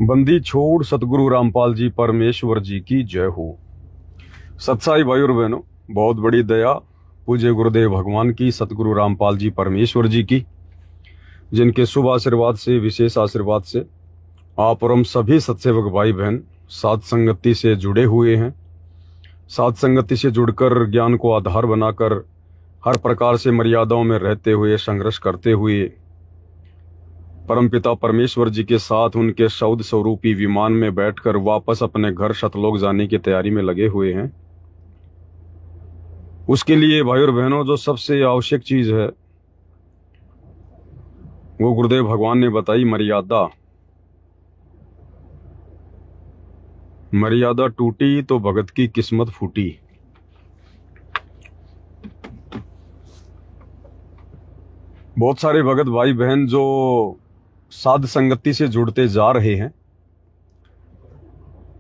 बंदी छोड़ सतगुरु रामपाल जी परमेश्वर जी की जय हो। सत्साई भाई और बहनों, बहुत बड़ी दया पूज्य गुरुदेव भगवान की, सतगुरु रामपाल जी परमेश्वर जी की, जिनके शुभ आशीर्वाद से, विशेष आशीर्वाद से आप और हम सभी सत्सेवक भाई बहन साध संगति से जुड़े हुए हैं। साध संगति से जुड़कर ज्ञान को आधार बनाकर हर प्रकार से मर्यादाओं में रहते हुए, संघर्ष करते हुए परमपिता परमेश्वर जी के साथ उनके शौद स्वरूपी विमान में बैठकर वापस अपने घर शतलोक जाने की तैयारी में लगे हुए हैं। उसके लिए भाई और बहनों, जो सबसे आवश्यक चीज है वो गुरुदेव भगवान ने बताई, मर्यादा। मर्यादा टूटी तो भगत की किस्मत फूटी। बहुत सारे भगत भाई बहन जो साध संगति से जुड़ते जा रहे हैं,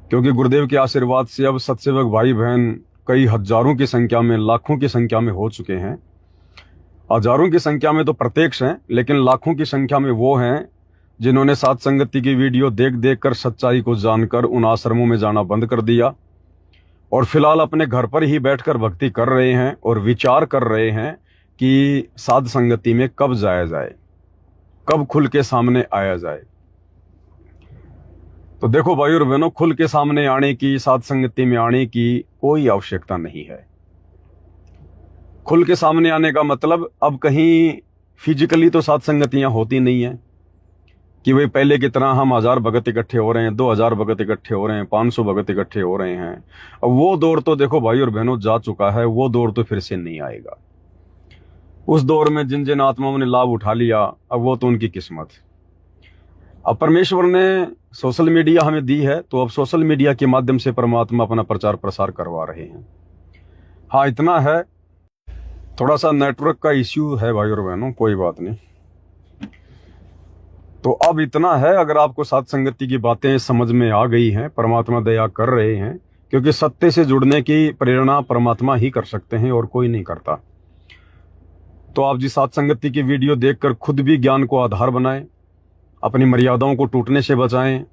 क्योंकि गुरुदेव के आशीर्वाद से अब सत्सेवक भाई बहन कई हजारों की संख्या में, लाखों की संख्या में हो चुके हैं। हजारों की संख्या में तो प्रत्यक्ष हैं, लेकिन लाखों की संख्या में वो हैं जिन्होंने साध संगति की वीडियो देख देख कर सच्चाई को जानकर उन आश्रमों में जाना बंद कर दिया और फिलहाल अपने घर पर ही बैठकर भक्ति कर रहे हैं और विचार कर रहे हैं कि साध संगति में कब जाया जाए, कब खुल के सामने आया जाए। तो देखो भाई और बहनों, खुल के सामने आने की, साध संगति में आने की कोई आवश्यकता नहीं है। खुल के सामने आने का मतलब अब कहीं फिजिकली तो साध संगतियां होती नहीं है कि भाई पहले की तरह हम 1000 भगत इकट्ठे हो रहे हैं, 2000 भगत इकट्ठे हो रहे हैं, 500 भगत इकट्ठे हो रहे हैं। अब वो दौर तो देखो भाई और बहनों जा चुका है, वो दौर तो फिर से नहीं आएगा। उस दौर में जिन जिन आत्माओं ने लाभ उठा लिया, अब वो तो उनकी किस्मत। अब परमेश्वर ने सोशल मीडिया हमें दी है, तो अब सोशल मीडिया के माध्यम से परमात्मा अपना प्रचार प्रसार करवा रहे हैं। हाँ, इतना है, थोड़ा सा नेटवर्क का इश्यू है भाई और बहनों, कोई बात नहीं। तो अब इतना है, अगर आपको साध संगति की बातें समझ में आ गई हैं, परमात्मा दया कर रहे हैं, क्योंकि सत्य से जुड़ने की प्रेरणा परमात्मा ही कर सकते हैं और कोई नहीं करता। तो आप जी साध संगति की वीडियो देखकर खुद भी ज्ञान को आधार बनाएं, अपनी मर्यादाओं को टूटने से बचाएं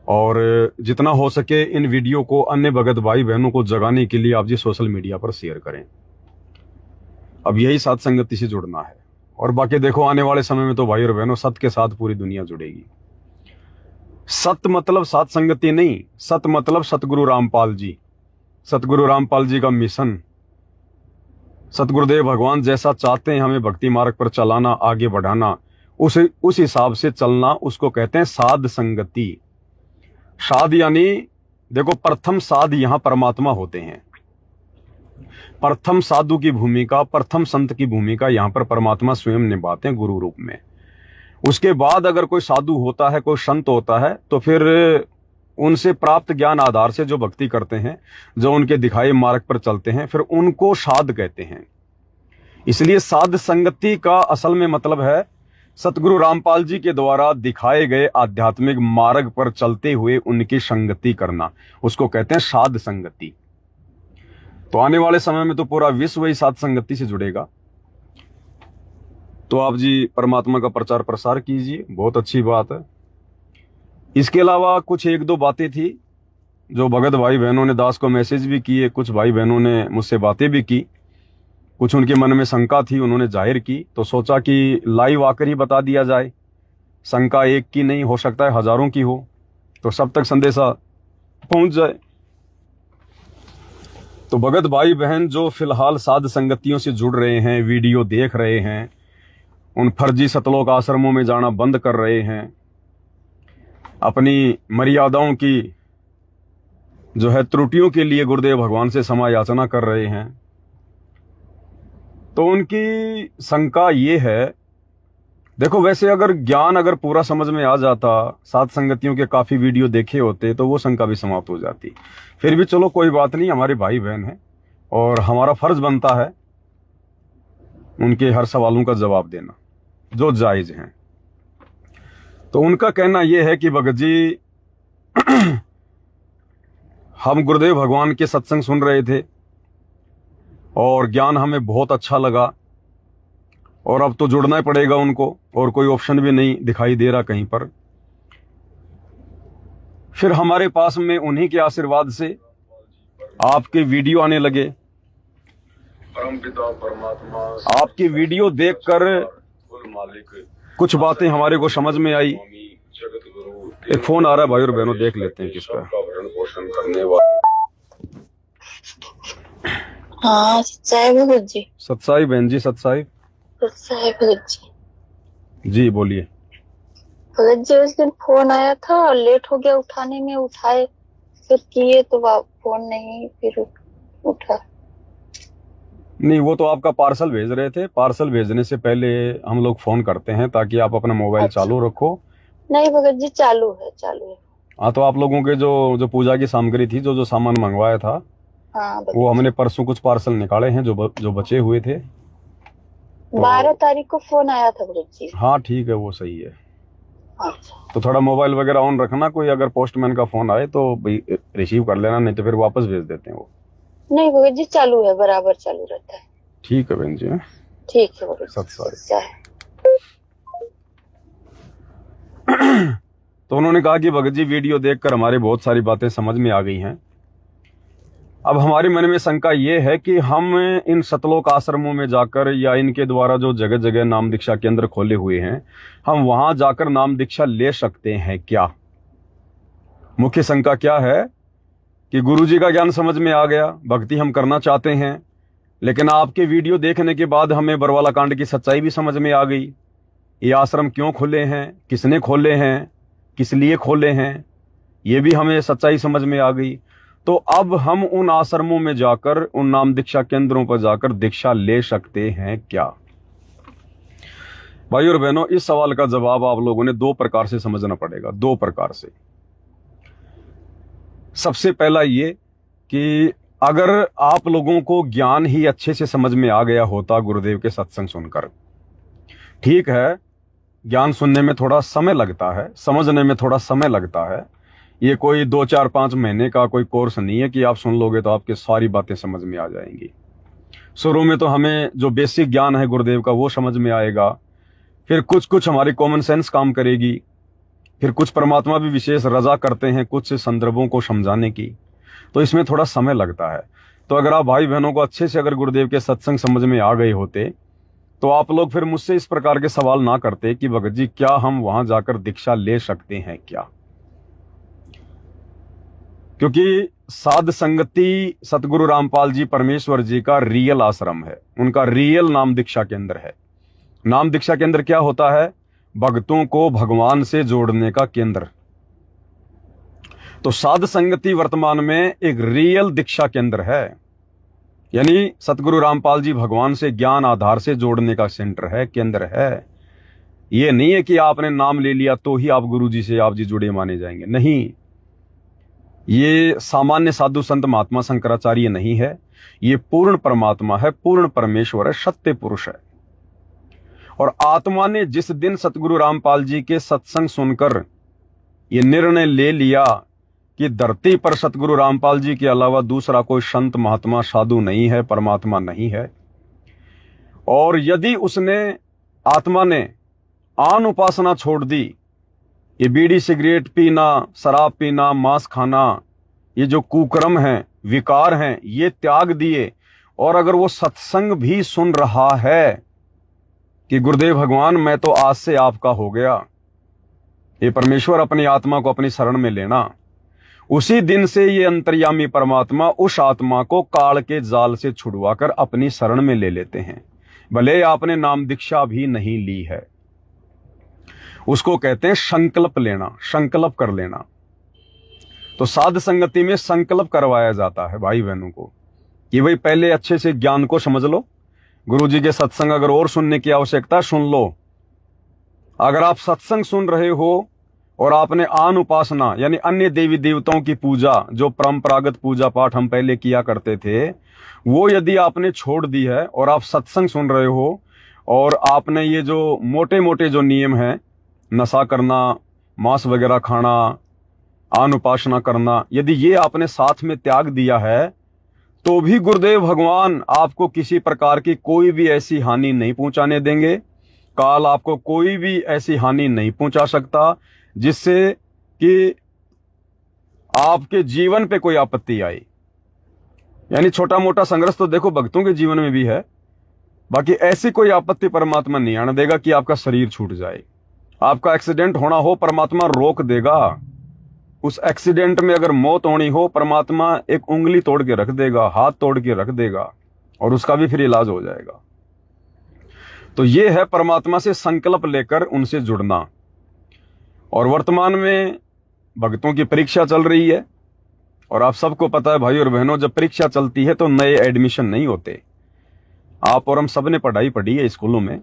और जितना हो सके इन वीडियो को अन्य भगत भाई बहनों को जगाने के लिए आप जी सोशल मीडिया पर शेयर करें। अब यही साध संगति से जुड़ना है। और बाकी देखो, आने वाले समय में तो भाई और बहनों सत्य के साथ पूरी दुनिया जुड़ेगी। सत्य मतलब साध संगति नहीं, सत्य मतलब सतगुरु रामपाल जी, सतगुरु रामपाल जी का मिशन। सतगुरुदेव भगवान जैसा चाहते हैं हमें भक्ति मार्ग पर चलाना, आगे बढ़ाना, उस हिसाब से चलना, उसको कहते हैं साध संगति। साध यानी देखो, प्रथम साध यहां परमात्मा होते हैं। प्रथम साधु की भूमिका, प्रथम संत की भूमिका यहां पर परमात्मा स्वयं निभाते हैं गुरु रूप में। उसके बाद अगर कोई साधु होता है, कोई संत होता है, तो फिर उनसे प्राप्त ज्ञान आधार से जो भक्ति करते हैं, जो उनके दिखाए मार्ग पर चलते हैं, फिर उनको साध कहते हैं। इसलिए साध संगति का असल में मतलब है सतगुरु रामपाल जी के द्वारा दिखाए गए आध्यात्मिक मार्ग पर चलते हुए उनकी संगति करना, उसको कहते हैं साध संगति। तो आने वाले समय में तो पूरा विश्व ही साध संगति से जुड़ेगा। तो आप जी परमात्मा का प्रचार प्रसार कीजिए, बहुत अच्छी बात है। इसके अलावा कुछ एक दो बातें थी जो भगत भाई बहनों ने दास को मैसेज भी किए, कुछ भाई बहनों ने मुझसे बातें भी की, कुछ उनके मन में शंका थी, उन्होंने जाहिर की, तो सोचा कि लाइव आकर ही बता दिया जाए। शंका एक की नहीं, हो सकता है हजारों की हो, तो सब तक संदेशा पहुंच जाए। तो भगत भाई बहन जो फिलहाल साध संगतियों से जुड़ रहे हैं, वीडियो देख रहे हैं, उन फर्जी सतलोक आश्रमों में जाना बंद कर रहे हैं, अपनी मर्यादाओं की जो है त्रुटियों के लिए गुरुदेव भगवान से क्षमा याचना कर रहे हैं, तो उनकी शंका ये है, देखो वैसे अगर ज्ञान अगर पूरा समझ में आ जाता, साध संगतियों के काफी वीडियो देखे होते, तो वो शंका भी समाप्त हो जाती। फिर भी चलो कोई बात नहीं, हमारे भाई बहन हैं और हमारा फर्ज बनता है उनके हर सवालों का जवाब देना जो जायज हैं। तो उनका कहना यह है कि भगत जी हम गुरुदेव भगवान के सत्संग सुन रहे थे और ज्ञान हमें बहुत अच्छा लगा और अब तो जुड़ना ही पड़ेगा उनको, और कोई ऑप्शन भी नहीं दिखाई दे रहा कहीं पर। फिर हमारे पास में उन्हीं के आशीर्वाद से आपके वीडियो आने लगे। परमपिता परमात्मा आपकी वीडियो देखकर मालिक कुछ बातें हमारे को समझ में आई। एक फोन आ रहा है भाई और बहनों, देख लेते हैं किसका। भरण पोषण करने वाले। हाँ, सच्चाई भगत जी। सत्साई बहन जी, सत्साई। सच्चाई भगत जी। जी बोलिए। भगत जी, उस दिन फोन आया था और लेट हो गया उठाने में, उठाए फिर किए तो फोन नहीं फिर उठा। नहीं, वो तो आपका पार्सल भेज रहे थे। पार्सल भेजने से पहले हम लोग फोन करते हैं ताकि आप अपना मोबाइल चालू रखो। नहीं भगत जी, चालू है, चालू है। हाँ, तो आप लोगों के जो पूजा की सामग्री थी, जो सामान मंगवाया था, हाँ, वो हमने परसों कुछ पार्सल निकाले हैं जो बचे हुए थे। 12 तारीख को फोन आया था भगत जी। हाँ ठीक है, वो सही है। अच्छा। तो थोड़ा मोबाइल वगैरह ऑन रखना, कोई अगर पोस्टमैन का फोन आए तो रिसीव कर लेना, नहीं तो फिर वापस भेज देते हैं वो। नहीं भगत जी, चालू है, बराबर चालू रहता है। ठीक है बहन जी। ठीक है भगत जी। सत्साई। तो उन्होंने कहा कि भगत जी, वीडियो देखकर हमारे बहुत सारी बातें समझ में आ गई हैं। अब हमारे मन में शंका ये है कि हम इन सतलोक आश्रमों में जाकर या इनके द्वारा जो जगह जगह नाम दीक्षा केंद्र खोले हुए हैं, हम वहां जाकर नाम दीक्षा ले सकते हैं क्या? मुख्य शंका क्या है कि गुरुजी का ज्ञान समझ में आ गया, भक्ति हम करना चाहते हैं, लेकिन आपके वीडियो देखने के बाद हमें बरवाला कांड की सच्चाई भी समझ में आ गई। ये आश्रम क्यों खोले हैं, किसने खोले हैं, किस लिए खोले हैं, ये भी हमें सच्चाई समझ में आ गई। तो अब हम उन आश्रमों में जाकर, उन नाम दीक्षा केंद्रों पर जाकर दीक्षा ले सकते हैं क्या? भाई और बहनों, इस सवाल का जवाब आप लोगों ने दो प्रकार से समझना पड़ेगा, दो प्रकार से। सबसे पहला ये कि अगर आप लोगों को ज्ञान ही अच्छे से समझ में आ गया होता गुरुदेव के सत्संग सुनकर, ठीक है, ज्ञान सुनने में थोड़ा समय लगता है, समझने में थोड़ा समय लगता है, ये कोई 2 4 5 महीने का कोई कोर्स नहीं है कि आप सुन लोगे तो आपकी सारी बातें समझ में आ जाएंगी। शुरू में तो हमें जो बेसिक ज्ञान है गुरुदेव का वो समझ में आएगा, फिर कुछ कुछ हमारी कॉमन सेंस काम करेगी, फिर कुछ परमात्मा भी विशेष रजा करते हैं कुछ संदर्भों को समझाने की, तो इसमें थोड़ा समय लगता है। तो अगर आप भाई बहनों को अच्छे से अगर गुरुदेव के सत्संग समझ में आ गए होते तो आप लोग फिर मुझसे इस प्रकार के सवाल ना करते कि भगत जी, क्या हम वहां जाकर दीक्षा ले सकते हैं क्या? क्योंकि साध संगति सतगुरु रामपाल जी परमेश्वर जी का रियल आश्रम है, उनका रियल नाम दीक्षा केंद्र है। नाम दीक्षा केंद्र क्या होता है? भक्तों को भगवान से जोड़ने का केंद्र। तो साध संगति वर्तमान में एक रियल दीक्षा केंद्र है, यानी सतगुरु रामपाल जी भगवान से ज्ञान आधार से जोड़ने का सेंटर है, केंद्र है। ये नहीं है कि आपने नाम ले लिया तो ही आप गुरु जी से आप जी जुड़े माने जाएंगे, नहीं। ये सामान्य साधु संत महात्मा शंकराचार्य नहीं है, ये पूर्ण परमात्मा है, पूर्ण परमेश्वर है, सत्य पुरुष है। और आत्मा ने जिस दिन सतगुरु रामपाल जी के सत्संग सुनकर ये निर्णय ले लिया कि धरती पर सतगुरु रामपाल जी के अलावा दूसरा कोई संत महात्मा साधु नहीं है, परमात्मा नहीं है, और यदि उसने, आत्मा ने आन उपासना छोड़ दी, ये बीड़ी सिगरेट पीना, शराब पीना, मांस खाना, ये जो कुकर्म हैं, विकार हैं, ये त्याग दिए, और अगर वो सत्संग भी सुन रहा है कि गुरुदेव भगवान मैं तो आज से आपका हो गया, ये परमेश्वर अपनी आत्मा को अपनी शरण में लेना, उसी दिन से ये अंतर्यामी परमात्मा उस आत्मा को काल के जाल से छुड़वाकर अपनी शरण में ले लेते हैं, भले आपने नाम दीक्षा भी नहीं ली है। उसको कहते हैं संकल्प लेना, संकल्प कर लेना। तो साध संगति में संकल्प करवाया जाता है भाई बहनों को कि भाई पहले अच्छे से ज्ञान को समझ लो, गुरु जी के सत्संग अगर और सुनने की आवश्यकता सुन लो। अगर आप सत्संग सुन रहे हो और आपने आन उपासना यानी अन्य देवी देवताओं की पूजा, जो परंपरागत पूजा पाठ हम पहले किया करते थे, वो यदि आपने छोड़ दी है और आप सत्संग सुन रहे हो, और आपने ये जो मोटे मोटे जो नियम हैं, नशा करना, मांस वगैरह खाना, आन उपासना करना, यदि ये आपने साथ में त्याग दिया है, तो भी गुरुदेव भगवान आपको किसी प्रकार की कोई भी ऐसी हानि नहीं पहुंचाने देंगे। काल आपको कोई भी ऐसी हानि नहीं पहुंचा सकता जिससे कि आपके जीवन पे कोई आपत्ति आई, यानी छोटा मोटा संघर्ष तो देखो भक्तों के जीवन में भी है, बाकी ऐसी कोई आपत्ति परमात्मा नहीं आने देगा कि आपका शरीर छूट जाए। आपका एक्सीडेंट होना हो, परमात्मा रोक देगा। उस एक्सीडेंट में अगर मौत होनी हो, परमात्मा एक उंगली तोड़ के रख देगा, हाथ तोड़ के रख देगा, और उसका भी फिर इलाज हो जाएगा। तो ये है परमात्मा से संकल्प लेकर उनसे जुड़ना। और वर्तमान में भक्तों की परीक्षा चल रही है, और आप सबको पता है भाई और बहनों, जब परीक्षा चलती है तो नए एडमिशन नहीं होते। आप और हम सब ने पढ़ाई पढ़ी है स्कूलों में।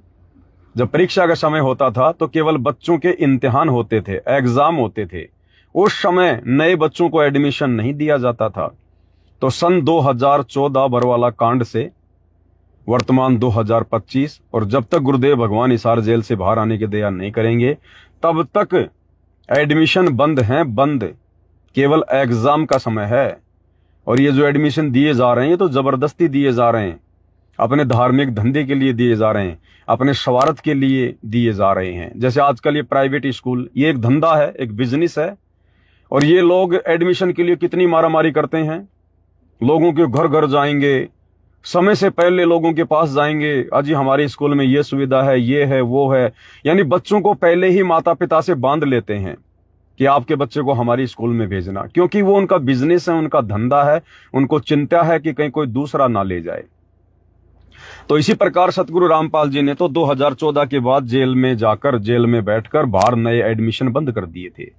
जब परीक्षा का समय होता था तो केवल बच्चों के इम्तिहान होते थे, एग्जाम होते थे। उस समय नए बच्चों को एडमिशन नहीं दिया जाता था। तो सन 2014 बरवाला कांड से वर्तमान 2025, और जब तक गुरुदेव भगवान हिसार जेल से बाहर आने की दया नहीं करेंगे तब तक एडमिशन बंद हैं, बंद। केवल एग्जाम का समय है। और ये जो एडमिशन दिए जा रहे हैं तो जबरदस्ती दिए जा रहे हैं, अपने धार्मिक धंधे के लिए दिए जा रहे हैं, अपने स्वार्थ के लिए दिए जा रहे हैं। जैसे आजकल ये प्राइवेट स्कूल, ये एक धंधा है, एक बिजनेस है। और ये लोग एडमिशन के लिए कितनी मारामारी करते हैं। लोगों के घर घर जाएंगे, समय से पहले लोगों के पास जाएंगे, अजी हमारे स्कूल में ये सुविधा है, ये है, वो है। यानी बच्चों को पहले ही माता पिता से बांध लेते हैं कि आपके बच्चे को हमारी स्कूल में भेजना, क्योंकि वो उनका बिजनेस है, उनका धंधा है। उनको चिंता है कि कहीं कोई दूसरा ना ले जाए। तो इसी प्रकार सतगुरु रामपाल जी ने तो 2014 के बाद जेल में जाकर, जेल में बैठकर बाहर नए एडमिशन बंद कर दिए थे।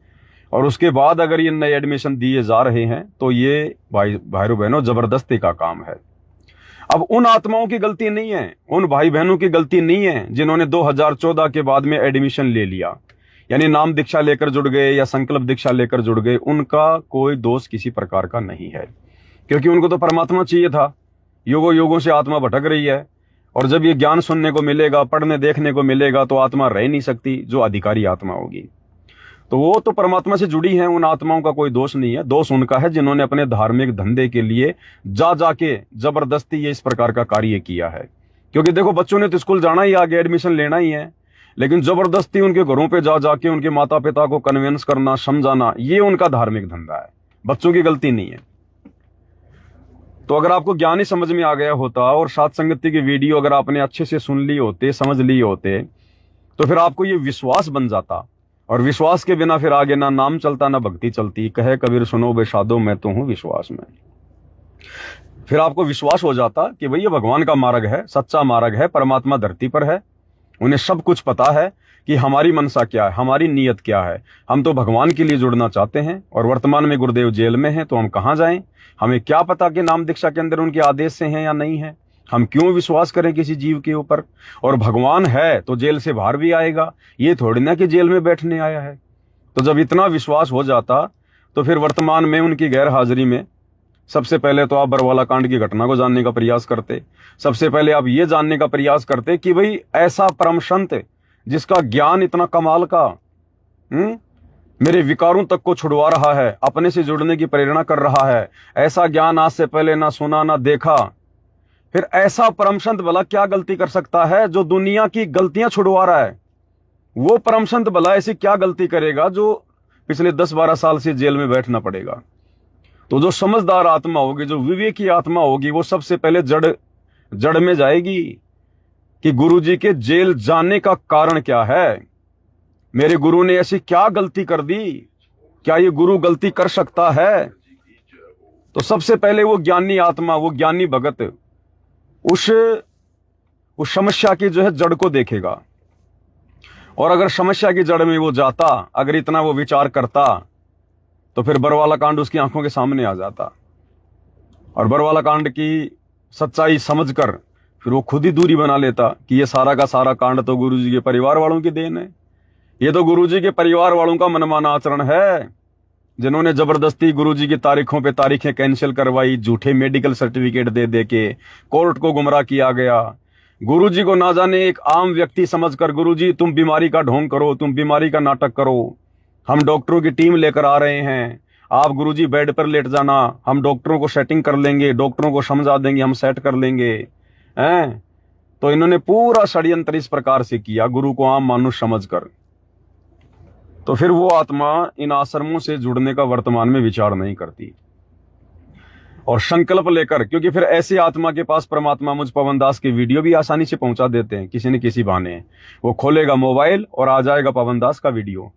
और उसके बाद अगर ये नए एडमिशन दिए जा रहे हैं तो ये भाइयों बहनों जबरदस्ती का काम है। अब उन आत्माओं की गलती नहीं है, उन भाई बहनों की गलती नहीं है जिन्होंने 2014 के बाद में एडमिशन ले लिया, यानी नाम दीक्षा लेकर जुड़ गए या संकल्प दीक्षा लेकर जुड़ गए। उनका कोई दोष किसी प्रकार का नहीं है, क्योंकि उनको तो परमात्मा चाहिए था। युगों युगों से आत्मा भटक रही है, और जब ये ज्ञान सुनने को मिलेगा, पढ़ने देखने को मिलेगा, तो आत्मा रह नहीं सकती जो अधिकारी आत्मा होगी। तो वो तो परमात्मा से जुड़ी है, उन आत्माओं का कोई दोष नहीं है। दोष उनका है जिन्होंने अपने धार्मिक धंधे के लिए जाके जबरदस्ती ये इस प्रकार का कार्य किया है। क्योंकि देखो बच्चों ने तो स्कूल जाना ही, आगे एडमिशन लेना ही है, लेकिन जबरदस्ती उनके घरों पे जाके उनके माता पिता को कन्विंस करना, समझाना, ये उनका धार्मिक धंधा है। बच्चों की गलती नहीं है। तो अगर आपको ज्ञान ही समझ में आ गया होता और साथ संगति की वीडियो अगर आपने अच्छे से सुन ली होते, समझ ली होते, तो फिर आपको ये विश्वास बन जाता। और विश्वास के बिना फिर आगे ना नाम चलता ना भक्ति चलती। कहे कबीर सुनो बेशादो मैं तो हूं विश्वास में। फिर आपको विश्वास हो जाता कि भाई ये भगवान का मार्ग है, सच्चा मार्ग है, परमात्मा धरती पर है, उन्हें सब कुछ पता है कि हमारी मनसा क्या है, हमारी नीयत क्या है। हम तो भगवान के लिए जुड़ना चाहते हैं, और वर्तमान में गुरुदेव जेल में हैं, तो हम कहाँ जाएं? हमें क्या पता कि नाम दीक्षा के अंदर उनके आदेश से हैं या नहीं है। हम क्यों विश्वास करें किसी जीव के ऊपर? और भगवान है तो जेल से बाहर भी आएगा, ये थोड़ी ना कि जेल में बैठने आया है। तो जब इतना विश्वास हो जाता तो फिर वर्तमान में उनकी गैर हाजिरी में सबसे पहले तो आप बरवाला कांड की घटना को जानने का प्रयास करते। सबसे पहले आप ये जानने का प्रयास करते कि भाई ऐसा परम संत जिसका ज्ञान इतना कमाल का, मेरे विकारों तक को छुड़वा रहा है, अपने से जुड़ने की प्रेरणा कर रहा है, ऐसा ज्ञान आज से पहले ना सुना ना देखा। फिर ऐसा परम संत भला क्या गलती कर सकता है जो दुनिया की गलतियां छुड़वा रहा है? वो परम संत भला ऐसी क्या गलती करेगा जो पिछले 10-12 साल से जेल में बैठना पड़ेगा? तो जो समझदार आत्मा होगी, जो विवेकी आत्मा होगी, वो सबसे पहले जड़ में जाएगी कि गुरुजी के जेल जाने का कारण क्या है। मेरे गुरु ने ऐसी क्या गलती कर दी? क्या ये गुरु गलती कर सकता है? तो सबसे पहले वो ज्ञानी आत्मा, वो ज्ञानी भगत उस समस्या की जो है जड़ को देखेगा। और अगर समस्या की जड़ में वो जाता, अगर इतना वो विचार करता, तो फिर बरवाला कांड उसकी आंखों के सामने आ जाता। और बरवाला कांड की सच्चाई समझकर फिर वो खुद ही दूरी बना लेता कि ये सारा का सारा कांड तो गुरुजी के परिवार वालों की देन है। ये तो गुरुजी के परिवार वालों का मनमाना आचरण है, जिन्होंने जबरदस्ती गुरुजी की तारीखों पे तारीखें कैंसिल करवाई, झूठे मेडिकल सर्टिफिकेट दे के कोर्ट को गुमराह किया गया। गुरुजी को ना जाने एक आम व्यक्ति समझकर, गुरुजी तुम बीमारी का ढोंग करो, तुम बीमारी का नाटक करो, हम डॉक्टरों की टीम लेकर आ रहे हैं, आप गुरुजी बेड पर लेट जाना, हम डॉक्टरों को सेटिंग कर लेंगे, डॉक्टरों को समझा देंगे, हम सेट कर लेंगे हैं। तो इन्होंने पूरा षड्यंत्र इस प्रकार से किया, गुरु को आम मानुष समझकर। तो फिर वो आत्मा इन आश्रमों से जुड़ने का वर्तमान में विचार नहीं करती और संकल्प लेकर, क्योंकि फिर ऐसी आत्मा के पास परमात्मा मुझ पवन दास की वीडियो भी आसानी से पहुंचा देते हैं, किसी न किसी बहाने। वो खोलेगा मोबाइल और आ जाएगा पवन दास का वीडियो,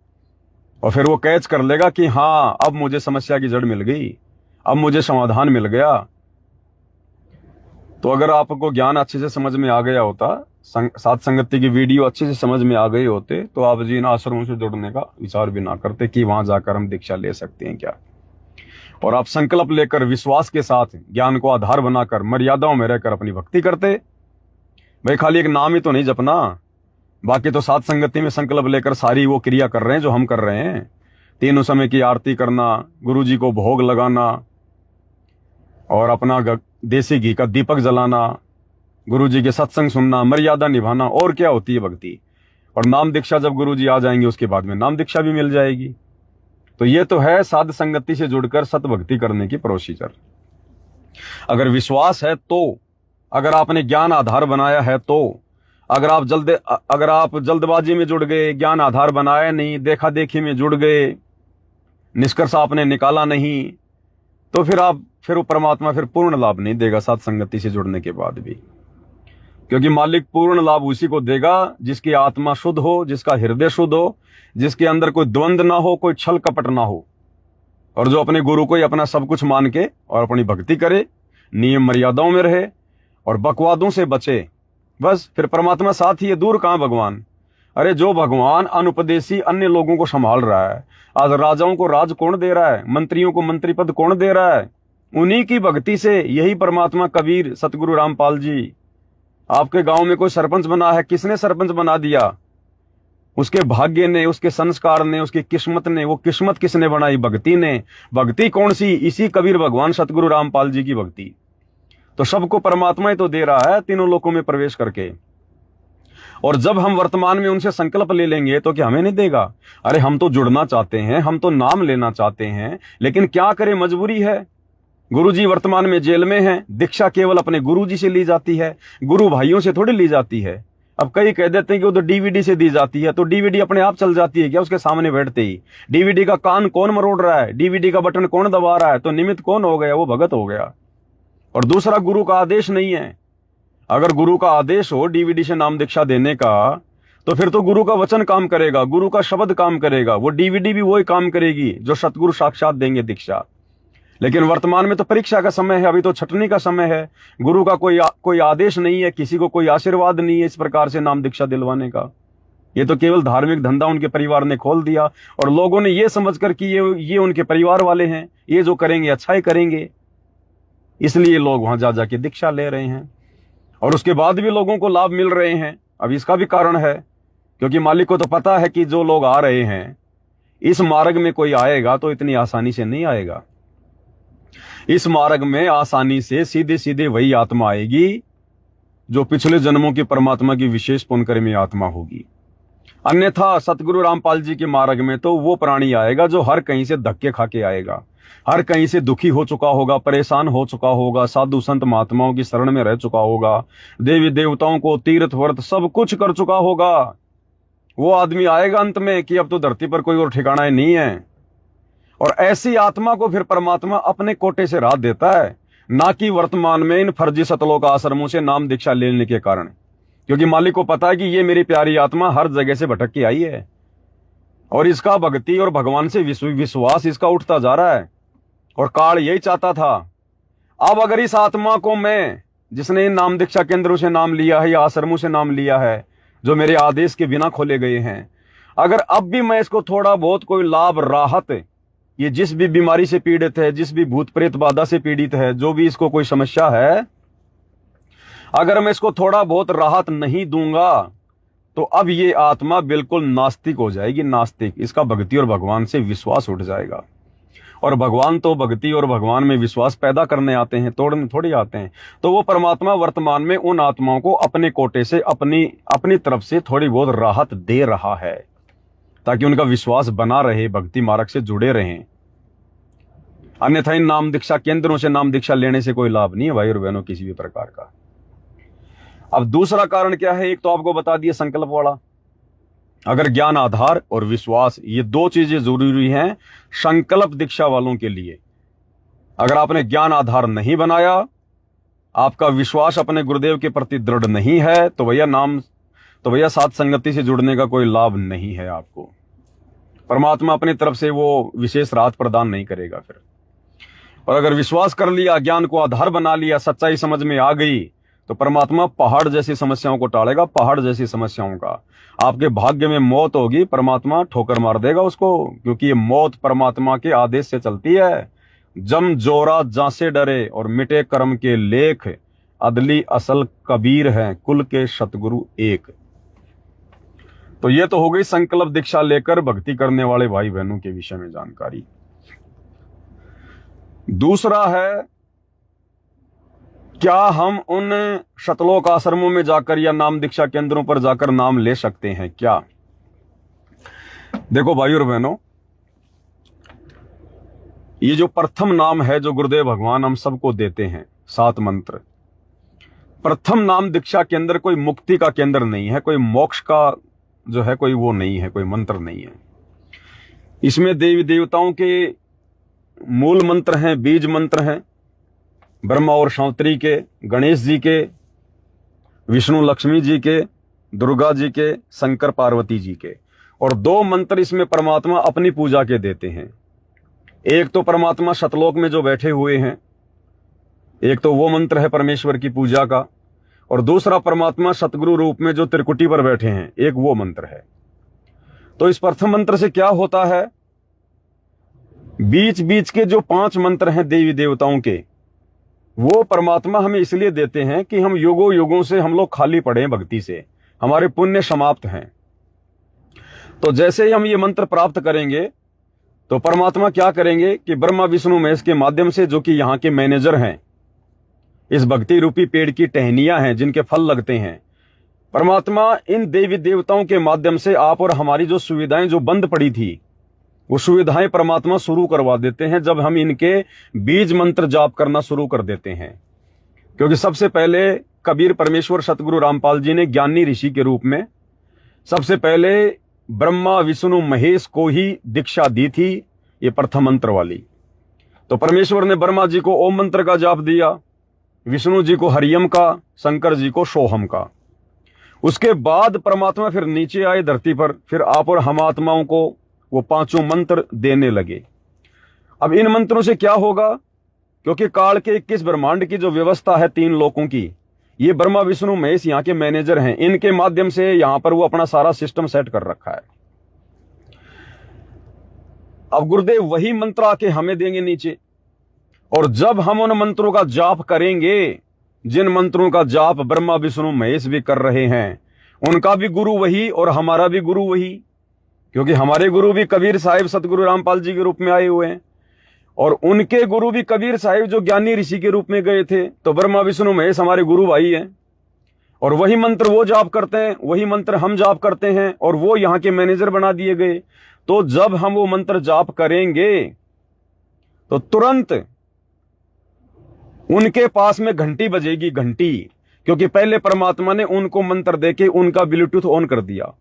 और फिर वो कैच कर लेगा कि हाँ अब मुझे समस्या की जड़ मिल गई, अब मुझे समाधान मिल गया। तो अगर आपको ज्ञान अच्छे से समझ में आ गया होता, साथ संगति की वीडियो अच्छे से समझ में आ गई होते, तो आप जी इन आश्रमों से जुड़ने का विचार भी ना करते कि वहां जाकर हम दीक्षा ले सकते हैं क्या। और आप संकल्प लेकर विश्वास के साथ ज्ञान को आधार बनाकर मर्यादाओं में रहकर अपनी भक्ति करते। भाई खाली एक नाम ही तो नहीं जपना, बाकी तो साथ संगति में संकल्प लेकर सारी वो क्रिया कर रहे हैं जो हम कर रहे हैं। तीनों समय की आरती करना, गुरु जी को भोग लगाना और अपना देसी घी का दीपक जलाना, गुरु जी के सत्संग सुनना, मर्यादा निभाना, और क्या होती है भक्ति। और नाम दीक्षा जब गुरु जी आ जाएंगे उसके बाद में नाम दीक्षा भी मिल जाएगी। तो ये तो है साध संगति से जुड़कर सत भक्ति करने की प्रोसीजर। अगर विश्वास है तो, अगर आपने ज्ञान आधार बनाया है तो, अगर आप जल्दबाजी में जुड़ गए, ज्ञान आधार बनाया नहीं, देखा देखी में जुड़ गए, निष्कर्ष आपने निकाला नहीं, तो फिर वो परमात्मा फिर पूर्ण लाभ नहीं देगा साथ संगति से जुड़ने के बाद भी। क्योंकि मालिक पूर्ण लाभ उसी को देगा जिसकी आत्मा शुद्ध हो, जिसका हृदय शुद्ध हो, जिसके अंदर कोई द्वंद्व ना हो, कोई छल कपट ना हो, और जो अपने गुरु को ही अपना सब कुछ मान के और अपनी भक्ति करे, नियम मर्यादाओं में रहे और बकवादों से बचे। बस फिर परमात्मा साथ ही है, दूर कहां भगवान। अरे जो भगवान अनुपदेशी अन्य लोगों को संभाल रहा है, आज राजाओं को राज कौन दे रहा है, मंत्रियों को मंत्री पद कौन दे रहा है, उन्हीं की भक्ति से। यही परमात्मा कबीर सतगुरु रामपाल जी, आपके गांव में कोई सरपंच बना है, किसने सरपंच बना दिया? उसके भाग्य ने, उसके संस्कार ने, उसकी किस्मत ने। वो किस्मत किसने बनाई? भक्ति ने। भक्ति कौन सी? इसी कबीर भगवान सतगुरु रामपाल जी की भक्ति। तो सबको परमात्मा ही तो दे रहा है तीनों लोकों में प्रवेश करके। और जब हम वर्तमान में उनसे संकल्प ले लेंगे तो क्या हमें नहीं देगा? अरे हम तो जुड़ना चाहते हैं, हम तो नाम लेना चाहते हैं, लेकिन क्या करें, मजबूरी है। गुरुजी वर्तमान में जेल में हैं, दीक्षा केवल अपने गुरुजी से ली जाती है, गुरु भाइयों से थोड़ी ली जाती है। अब कई कह देते हैं कि वो तो डीवीडी से दी जाती है, तो डीवीडी अपने आप चल जाती है क्या उसके सामने बैठते ही? डीवीडी का कान कौन मरोड़ रहा है? डीवीडी का बटन कौन दबा रहा है? तो निमित्त कौन हो गया? वो भगत हो गया। और दूसरा, गुरु का आदेश नहीं है। अगर गुरु का आदेश हो डीवीडी से नाम दीक्षा देने का, तो फिर तो गुरु का वचन काम करेगा, गुरु का शब्द काम करेगा, वो डीवीडी भी वही काम करेगी जो सतगुरु साक्षात देंगे दीक्षा। लेकिन वर्तमान में तो परीक्षा का समय है, अभी तो छटनी का समय है। गुरु का कोई आदेश नहीं है, किसी को कोई आशीर्वाद नहीं है इस प्रकार से नाम दीक्षा दिलवाने का। ये तो केवल धार्मिक धंधा उनके परिवार ने खोल दिया, और लोगों ने ये समझकर कि ये उनके परिवार वाले हैं, ये जो करेंगे अच्छा ही करेंगे, इसलिए लोग वहां जा जाके दीक्षा ले रहे हैं। और उसके बाद भी लोगों को लाभ मिल रहे हैं। अब इसका भी कारण है, क्योंकि मालिक को तो पता है कि जो लोग आ रहे हैं इस मार्ग में कोई आएगा तो इतनी आसानी से नहीं आएगा। इस मार्ग में आसानी से सीधे सीधे वही आत्मा आएगी जो पिछले जन्मों की परमात्मा की विशेष पुण्यकर्मी आत्मा होगी। अन्यथा सतगुरु रामपाल जी के मार्ग में तो वो प्राणी आएगा जो हर कहीं से धक्के खा के आएगा, हर कहीं से दुखी हो चुका होगा, परेशान हो चुका होगा, साधु संत महात्माओं की शरण में रह चुका होगा, देवी देवताओं को तीर्थ व्रत सब कुछ कर चुका होगा। वो आदमी आएगा अंत में कि अब तो धरती पर कोई और ठिकाना ही नहीं है। और ऐसी आत्मा को फिर परमात्मा अपने कोटे से राह देता है, ना कि वर्तमान में इन फर्जी सतलोक आश्रमों से नाम दीक्षा लेने के कारण। क्योंकि मालिक को पता है कि ये मेरी प्यारी आत्मा हर जगह से भटक के आई है और इसका भक्ति और भगवान से विश्वास इसका उठता जा रहा है। और काल यही चाहता था। अब अगर इस आत्मा को मैं, जिसने इन नाम दीक्षा केंद्रों से नाम लिया है या आश्रमों से नाम लिया है, जो मेरे आदेश के बिना खोले गए हैं, अगर अब भी मैं इसको थोड़ा बहुत कोई लाभ, राहत, ये जिस भी बीमारी से पीड़ित है, जिस भी भूत प्रेत बाधा से पीड़ित है, जो भी इसको कोई समस्या है, अगर मैं इसको थोड़ा बहुत राहत नहीं दूंगा तो अब ये आत्मा बिल्कुल नास्तिक हो जाएगी। नास्तिक, इसका भक्ति और भगवान से विश्वास उठ जाएगा। और भगवान तो भक्ति और भगवान में विश्वास पैदा करने आते हैं, तोड़ने थोड़ी आते हैं। तो वो परमात्मा वर्तमान में उन आत्माओं को अपने कोटे से, अपनी तरफ से थोड़ी बहुत राहत दे रहा है, ताकि उनका विश्वास बना रहे, भक्ति मार्ग से जुड़े रहें। अन्यथा इन नाम दीक्षा केंद्रों से नाम दीक्षा लेने से कोई लाभ नहीं है भाई और बहनों, किसी भी प्रकार का। अब दूसरा कारण क्या है? एक तो आपको बता दिया संकल्प वाला। अगर ज्ञान आधार और विश्वास, ये दो चीजें जरूरी हैं संकल्प दीक्षा वालों के लिए। अगर आपने ज्ञान आधार नहीं बनाया, आपका विश्वास अपने गुरुदेव के प्रति दृढ़ नहीं है, तो भैया साथ संगति से जुड़ने का कोई लाभ नहीं है आपको। परमात्मा अपनी तरफ से वो विशेष राहत प्रदान नहीं करेगा फिर। और अगर विश्वास कर लिया, ज्ञान को आधार बना लिया, सच्चाई समझ में आ गई, तो परमात्मा पहाड़ जैसी समस्याओं को टालेगा। पहाड़ जैसी समस्याओं का आपके भाग्य में मौत होगी, परमात्मा ठोकर मार देगा उसको, क्योंकि ये मौत परमात्मा के आदेश से चलती है। जम जोरा जासे डरे और मिटे कर्म के लेख, अदली असल कबीर हैं कुल के सतगुरु एक। तो ये तो हो गई संकल्प दीक्षा लेकर भक्ति करने वाले भाई बहनों के विषय में जानकारी। दूसरा है, क्या हम उन शतलोक आश्रमों में जाकर या नाम दीक्षा केंद्रों पर जाकर नाम ले सकते हैं क्या? देखो भाई और बहनों, ये जो प्रथम नाम है जो गुरुदेव भगवान हम सबको देते हैं, 7 मंत्र, प्रथम नाम दीक्षा केंद्र कोई मुक्ति का केंद्र नहीं है, कोई मोक्ष का जो है कोई वो नहीं है, कोई मंत्र नहीं है। इसमें देवी देवताओं के मूल मंत्र हैं, बीज मंत्र हैं, ब्रह्मा और शांतरी के, गणेश जी के, विष्णु लक्ष्मी जी के, दुर्गा जी के, शंकर पार्वती जी के, और 2 मंत्र इसमें परमात्मा अपनी पूजा के देते हैं। एक तो परमात्मा शतलोक में जो बैठे हुए हैं, एक तो वो मंत्र है परमेश्वर की पूजा का, और दूसरा परमात्मा सतगुरु रूप में जो त्रिकुटी पर बैठे हैं, एक वो मंत्र है। तो इस प्रथम मंत्र से क्या होता है, बीच बीच के जो 5 मंत्र हैं देवी देवताओं के, वो परमात्मा हमें इसलिए देते हैं कि हम युगों युगों से हम लोग खाली पड़े हैं भक्ति से, हमारे पुण्य समाप्त हैं। तो जैसे ही हम ये मंत्र प्राप्त करेंगे तो परमात्मा क्या करेंगे कि ब्रह्मा विष्णु महेश के माध्यम से, जो कि यहाँ के मैनेजर हैं, इस भक्ति रूपी पेड़ की टहनियां हैं जिनके फल लगते हैं, परमात्मा इन देवी देवताओं के माध्यम से आप और हमारी जो सुविधाएं जो बंद पड़ी थी, वो सुविधाएं परमात्मा शुरू करवा देते हैं जब हम इनके बीज मंत्र जाप करना शुरू कर देते हैं। क्योंकि सबसे पहले कबीर परमेश्वर सतगुरु रामपाल जी ने ज्ञानी ऋषि के रूप में सबसे पहले ब्रह्मा विष्णु महेश को ही दीक्षा दी थी, ये प्रथम मंत्र वाली। तो परमेश्वर ने ब्रह्मा जी को ओम मंत्र का जाप दिया, विष्णु जी को हरियम का, शंकर जी को सोहम का। उसके बाद परमात्मा फिर नीचे आए धरती पर, फिर आप और हम आत्माओं को वो 5 मंत्र देने लगे। अब इन मंत्रों से क्या होगा, क्योंकि काल के 21 ब्रह्मांड की जो व्यवस्था है 3 लोकों की, ये ब्रह्मा विष्णु महेश यहाँ के मैनेजर हैं, इनके माध्यम से यहाँ पर वो अपना सारा सिस्टम सेट कर रखा है। अब गुरुदेव वही मंत्र आके हमें देंगे नीचे, और जब हम उन मंत्रों का जाप करेंगे, जिन मंत्रों का जाप ब्रह्मा विष्णु महेश भी कर रहे हैं, उनका भी गुरु वही और हमारा भी गुरु वही, क्योंकि हमारे गुरु भी कबीर साहिब सतगुरु रामपाल जी के रूप में आए हुए हैं, और उनके गुरु भी कबीर साहिब जो ज्ञानी ऋषि के रूप में गए थे। तो ब्रह्मा विष्णु महेश हमारे गुरु भाई हैं, और वही मंत्र वो जाप करते हैं, वही मंत्र हम जाप करते हैं, और वो यहाँ के मैनेजर बना दिए गए। तो जब हम वो मंत्र जाप करेंगे तो तुरंत उनके पास में घंटी बजेगी, घंटी, क्योंकि पहले परमात्मा ने उनको मंत्र देके उनका ब्लूटूथ ऑन कर दिया,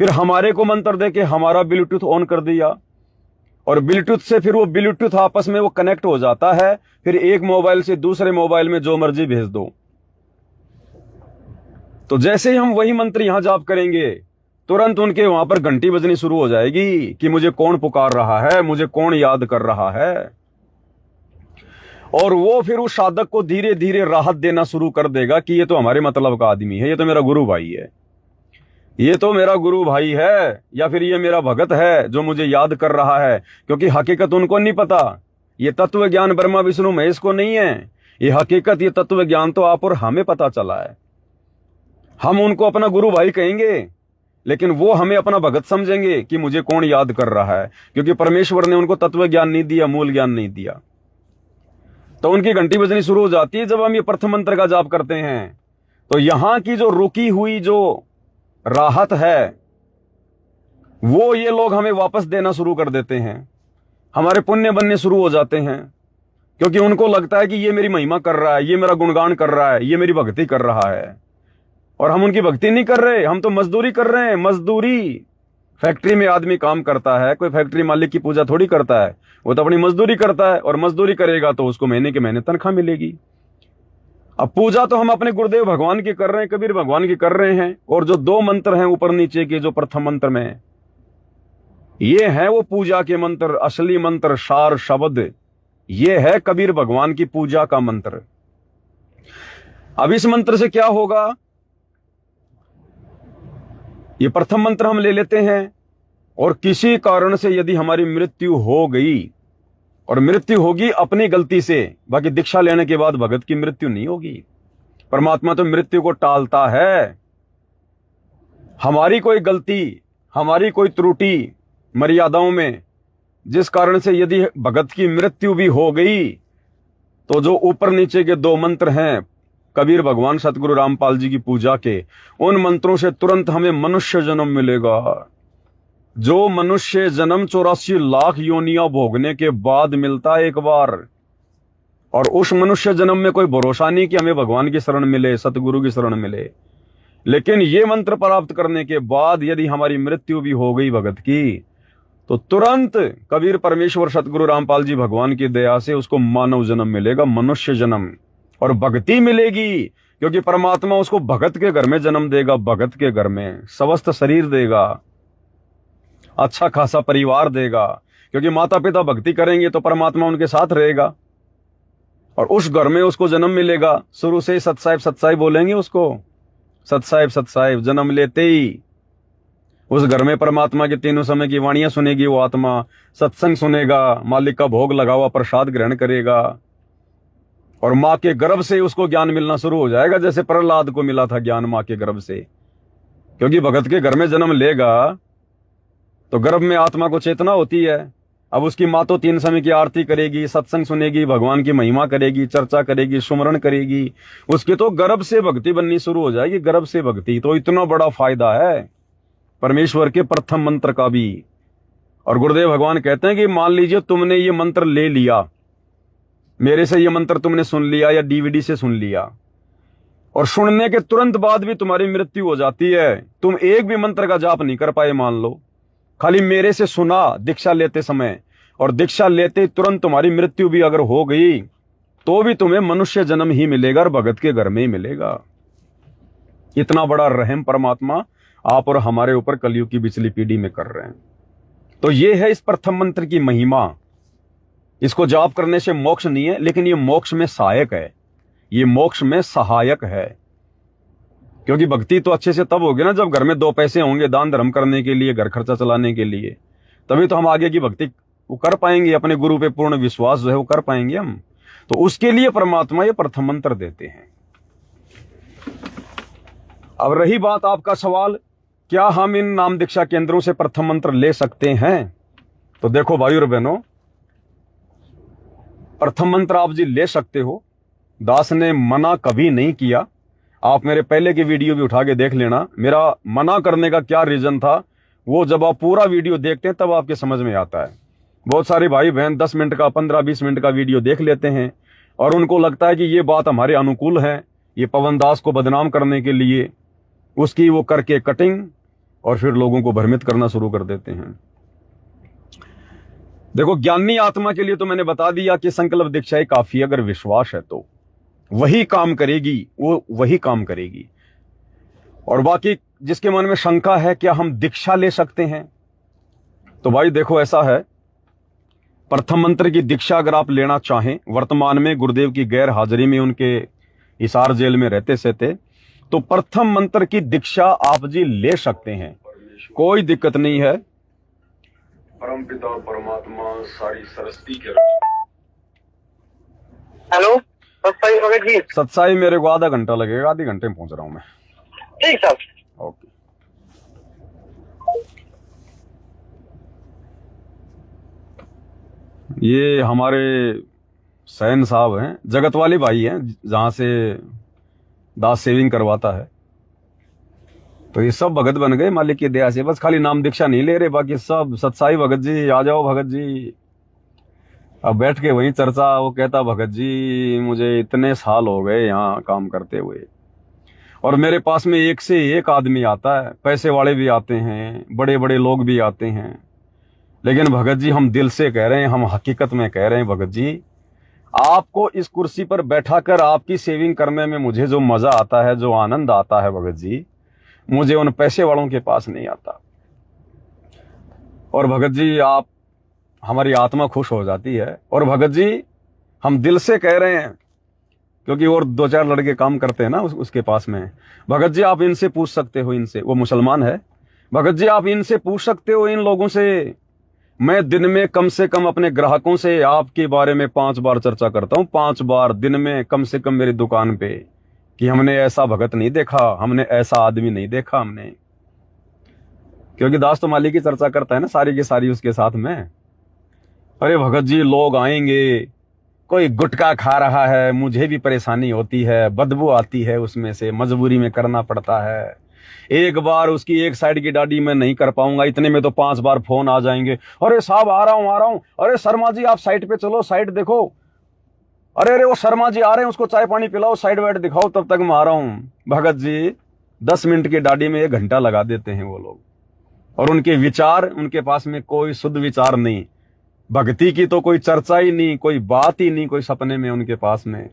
फिर हमारे को मंत्र देके हमारा ब्लूटूथ ऑन कर दिया, और ब्लूटूथ से फिर वो ब्लूटूथ आपस में वो कनेक्ट हो जाता है। फिर एक मोबाइल से दूसरे मोबाइल में जो मर्जी भेज दो। तो जैसे ही हम वही मंत्र यहां जाप करेंगे, तुरंत उनके वहां पर घंटी बजनी शुरू हो जाएगी कि मुझे कौन पुकार रहा है, मुझे कौन याद कर रहा है, और वो फिर उस साधक को धीरे धीरे राहत देना शुरू कर देगा कि ये तो हमारे मतलब का आदमी है, ये तो मेरा गुरु भाई है, ये तो मेरा गुरु भाई है, या फिर ये मेरा भगत है जो मुझे याद कर रहा है। क्योंकि हकीकत उनको नहीं पता, ये तत्व ज्ञान ब्रह्मा विष्णु महेश को नहीं है, ये हकीकत, ये तत्व ज्ञान तो आप और हमें पता चला है। हम उनको अपना गुरु भाई कहेंगे, लेकिन वो हमें अपना भगत समझेंगे कि मुझे कौन याद कर रहा है, क्योंकि परमेश्वर ने उनको तत्व ज्ञान नहीं दिया, मूल ज्ञान नहीं दिया। तो उनकी घंटी बजनी शुरू हो जाती है जब हम ये प्रथम मंत्र का जाप करते हैं। तो यहां की जो रुकी हुई जो राहत है, वो ये लोग हमें वापस देना शुरू कर देते हैं, हमारे पुण्य बनने शुरू हो जाते हैं, क्योंकि उनको लगता है कि ये मेरी महिमा कर रहा है, ये मेरा गुणगान कर रहा है, ये मेरी भक्ति कर रहा है। और हम उनकी भक्ति नहीं कर रहे, हम तो मजदूरी कर रहे हैं, मजदूरी। फैक्ट्री में आदमी काम करता है, कोई फैक्ट्री मालिक की पूजा थोड़ी करता है, वो तो अपनी मजदूरी करता है, और मजदूरी करेगा तो उसको महीने के महीने तनख्वाह मिलेगी। अब पूजा तो हम अपने गुरुदेव भगवान की कर रहे हैं, कबीर भगवान की कर रहे हैं, और जो 2 मंत्र हैं ऊपर नीचे के, जो प्रथम मंत्र में, ये है वो पूजा के मंत्र, असली मंत्र, सार शब्द, ये है कबीर भगवान की पूजा का मंत्र। अब इस मंत्र से क्या होगा, ये प्रथम मंत्र हम ले लेते हैं, और किसी कारण से यदि हमारी मृत्यु हो गई, और मृत्यु होगी अपनी गलती से, बाकी दीक्षा लेने के बाद भगत की मृत्यु नहीं होगी। परमात्मा तो मृत्यु को टालता है। हमारी कोई गलती, हमारी कोई त्रुटि मर्यादाओं में, जिस कारण से यदि भगत की मृत्यु भी हो गई, तो जो ऊपर नीचे के 2 मंत्र हैं कबीर भगवान सतगुरु रामपाल जी की पूजा के, उन मंत्रों से तुरंत हमें मनुष्य जन्म मिलेगा। जो मनुष्य जन्म 84 लाख योनियां भोगने के बाद मिलता है एक बार, और उस मनुष्य जन्म में कोई भरोसा नहीं कि हमें भगवान की शरण मिले, सतगुरु की शरण मिले। लेकिन ये मंत्र प्राप्त करने के बाद यदि हमारी मृत्यु भी हो गई भगत की, तो तुरंत कबीर परमेश्वर सतगुरु रामपाल जी भगवान की दया से उसको मानव जन्म मिलेगा, मनुष्य जन्म, और भक्ति मिलेगी, क्योंकि परमात्मा उसको भगत के घर में जन्म देगा, भगत के घर में स्वस्थ शरीर देगा, अच्छा खासा परिवार देगा, क्योंकि माता पिता भक्ति करेंगे तो परमात्मा उनके साथ रहेगा, और उस घर में उसको जन्म मिलेगा। शुरू से ही सतसाहिब सतसाहिब बोलेंगे उसको, सतसाहिब सतसाहिब, जन्म लेते ही उस घर में परमात्मा के तीनों समय की वाणियां सुनेगी वो आत्मा, सत्संग सुनेगा, मालिक का भोग लगा हुआ प्रसाद ग्रहण करेगा, और माँ के गर्भ से उसको ज्ञान मिलना शुरू हो जाएगा, जैसे प्रहलाद को मिला था ज्ञान माँ के गर्भ से। क्योंकि भगत के घर में जन्म लेगा तो गर्भ में आत्मा को चेतना होती है। अब उसकी माँ तो 3 समय की आरती करेगी, सत्संग सुनेगी, भगवान की महिमा करेगी, चर्चा करेगी, सुमरण करेगी, उसकी तो गर्भ से भक्ति बननी शुरू हो जाएगी, गर्भ से भक्ति। तो इतना बड़ा फायदा है परमेश्वर के प्रथम मंत्र का भी। और गुरुदेव भगवान कहते हैं कि मान लीजिए तुमने ये मंत्र ले लिया, मेरे से ये मंत्र तुमने सुन लिया या डीवीडी से सुन लिया, और सुनने के तुरंत बाद भी तुम्हारी मृत्यु हो जाती है, तुम एक भी मंत्र का जाप नहीं कर पाए, मान लो, खाली मेरे से सुना दीक्षा लेते समय, और दीक्षा लेते तुरंत तुम्हारी मृत्यु भी अगर हो गई, तो भी तुम्हें मनुष्य जन्म ही मिलेगा, और भगत के घर में ही मिलेगा। इतना बड़ा रहम परमात्मा आप और हमारे ऊपर कलयुग की पिछली पीढ़ी में कर रहे हैं। तो ये है इस प्रथम मंत्र की महिमा। इसको जाप करने से मोक्ष नहीं है, लेकिन ये मोक्ष में सहायक है, ये मोक्ष में सहायक है। क्योंकि भक्ति तो अच्छे से तब होगी ना जब घर में 2 पैसे होंगे दान धर्म करने के लिए, घर खर्चा चलाने के लिए, तभी तो हम आगे की भक्ति वो कर पाएंगे, अपने गुरु पे पूर्ण विश्वास जो है वो कर पाएंगे हम। तो उसके लिए परमात्मा ये प्रथम मंत्र देते हैं। अब रही बात आपका सवाल, क्या हम इन नाम दीक्षा केंद्रों से प्रथम मंत्र ले सकते हैं? तो देखो भाई और बहनों, प्रथम मंत्र आप जी ले सकते हो, दास ने मना कभी नहीं किया। आप मेरे पहले की वीडियो भी उठा के देख लेना, मेरा मना करने का क्या रीजन था, वो जब आप पूरा वीडियो देखते हैं तब आपके समझ में आता है। बहुत सारे भाई बहन 10 मिनट का, 15-20 मिनट का वीडियो देख लेते हैं, और उनको लगता है कि ये बात हमारे अनुकूल है, ये पवन दास को बदनाम करने के लिए उसकी वो करके कटिंग, और फिर लोगों को भ्रमित करना शुरू कर देते हैं। देखो, ज्ञानी आत्मा के लिए तो मैंने बता दिया कि संकल्प दीक्षा ही काफी है। अगर विश्वास है तो वही काम करेगी, वो वही काम करेगी। और बाकी जिसके मन में शंका है क्या हम दीक्षा ले सकते हैं, तो भाई देखो ऐसा है, प्रथम मंत्र की दीक्षा अगर आप लेना चाहें, वर्तमान में गुरुदेव की गैर हाजिरी में उनके हिसार जेल में रहते थे, तो प्रथम मंत्र की दीक्षा आप जी ले सकते हैं, कोई दिक्कत नहीं है। परम पिता परमात्मा सारी सरस्वती के हेलो सत्साई भगत जी। सत्साई मेरे को आधा घंटा लगेगा, आधे घंटे में पहुंच रहा हूं मैं। ठीक साहब, ओके। ये हमारे सैन साहब हैं, जगत वाले भाई हैं, जहां से दास सेविंग करवाता है। तो ये सब भगत बन गए मालिक की दया से, बस खाली नाम दीक्षा नहीं ले रहे, बाकी सब सत्साई भगत जी आ जाओ भगत जी। अब बैठ के वहीं चर्चा, वो कहता भगत जी मुझे इतने साल हो गए यहाँ काम करते हुए, और मेरे पास में एक से एक आदमी आता है, पैसे वाले भी आते हैं, बड़े बड़े लोग भी आते हैं। लेकिन भगत जी हम दिल से कह रहे हैं, हम हकीकत में कह रहे हैं भगत जी, आपको इस कुर्सी पर बैठाकर आपकी सेविंग करने में मुझे जो मजा आता है, जो आनंद आता है भगत जी, मुझे उन पैसे वालों के पास नहीं आता। और भगत जी आप, हमारी आत्मा खुश हो जाती है। और भगत जी हम दिल से कह रहे हैं, क्योंकि और दो चार लड़के काम करते हैं ना उसके पास में। भगत जी आप इनसे पूछ सकते हो, इनसे, वो मुसलमान है, भगत जी आप इनसे पूछ सकते हो, इन लोगों से। मैं दिन में कम से कम अपने ग्राहकों से आपके बारे में 5 बार चर्चा करता हूं, 5 बार दिन में कम से कम मेरी दुकान पे, कि हमने ऐसा भगत नहीं देखा, हमने ऐसा आदमी नहीं देखा हमने। क्योंकि दास तो मालिक की चर्चा करता है ना सारी की सारी उसके साथ में। अरे भगत जी लोग आएंगे, कोई गुटखा खा रहा है, मुझे भी परेशानी होती है, बदबू आती है उसमें से, मजबूरी में करना पड़ता है। एक बार उसकी एक साइड की दाढ़ी मैं नहीं कर पाऊंगा, इतने में तो 5 बार फोन आ जाएंगे, अरे साहब आ रहा हूं, अरे शर्मा जी आप साइड पे चलो, साइड देखो, अरे वो शर्मा जी आ रहे हैं, उसको चाय पानी पिलाओ, साइड वाइड दिखाओ, तब तक मैं आ रहा हूं। भगत जी 10 मिनट की दाढ़ी में 1 घंटा लगा देते हैं वो लोग। और उनके विचार, उनके पास में कोई शुद्ध विचार नहीं, भक्ति की तो कोई चर्चा ही नहीं, कोई बात ही नहीं, कोई सपने में उनके पास में।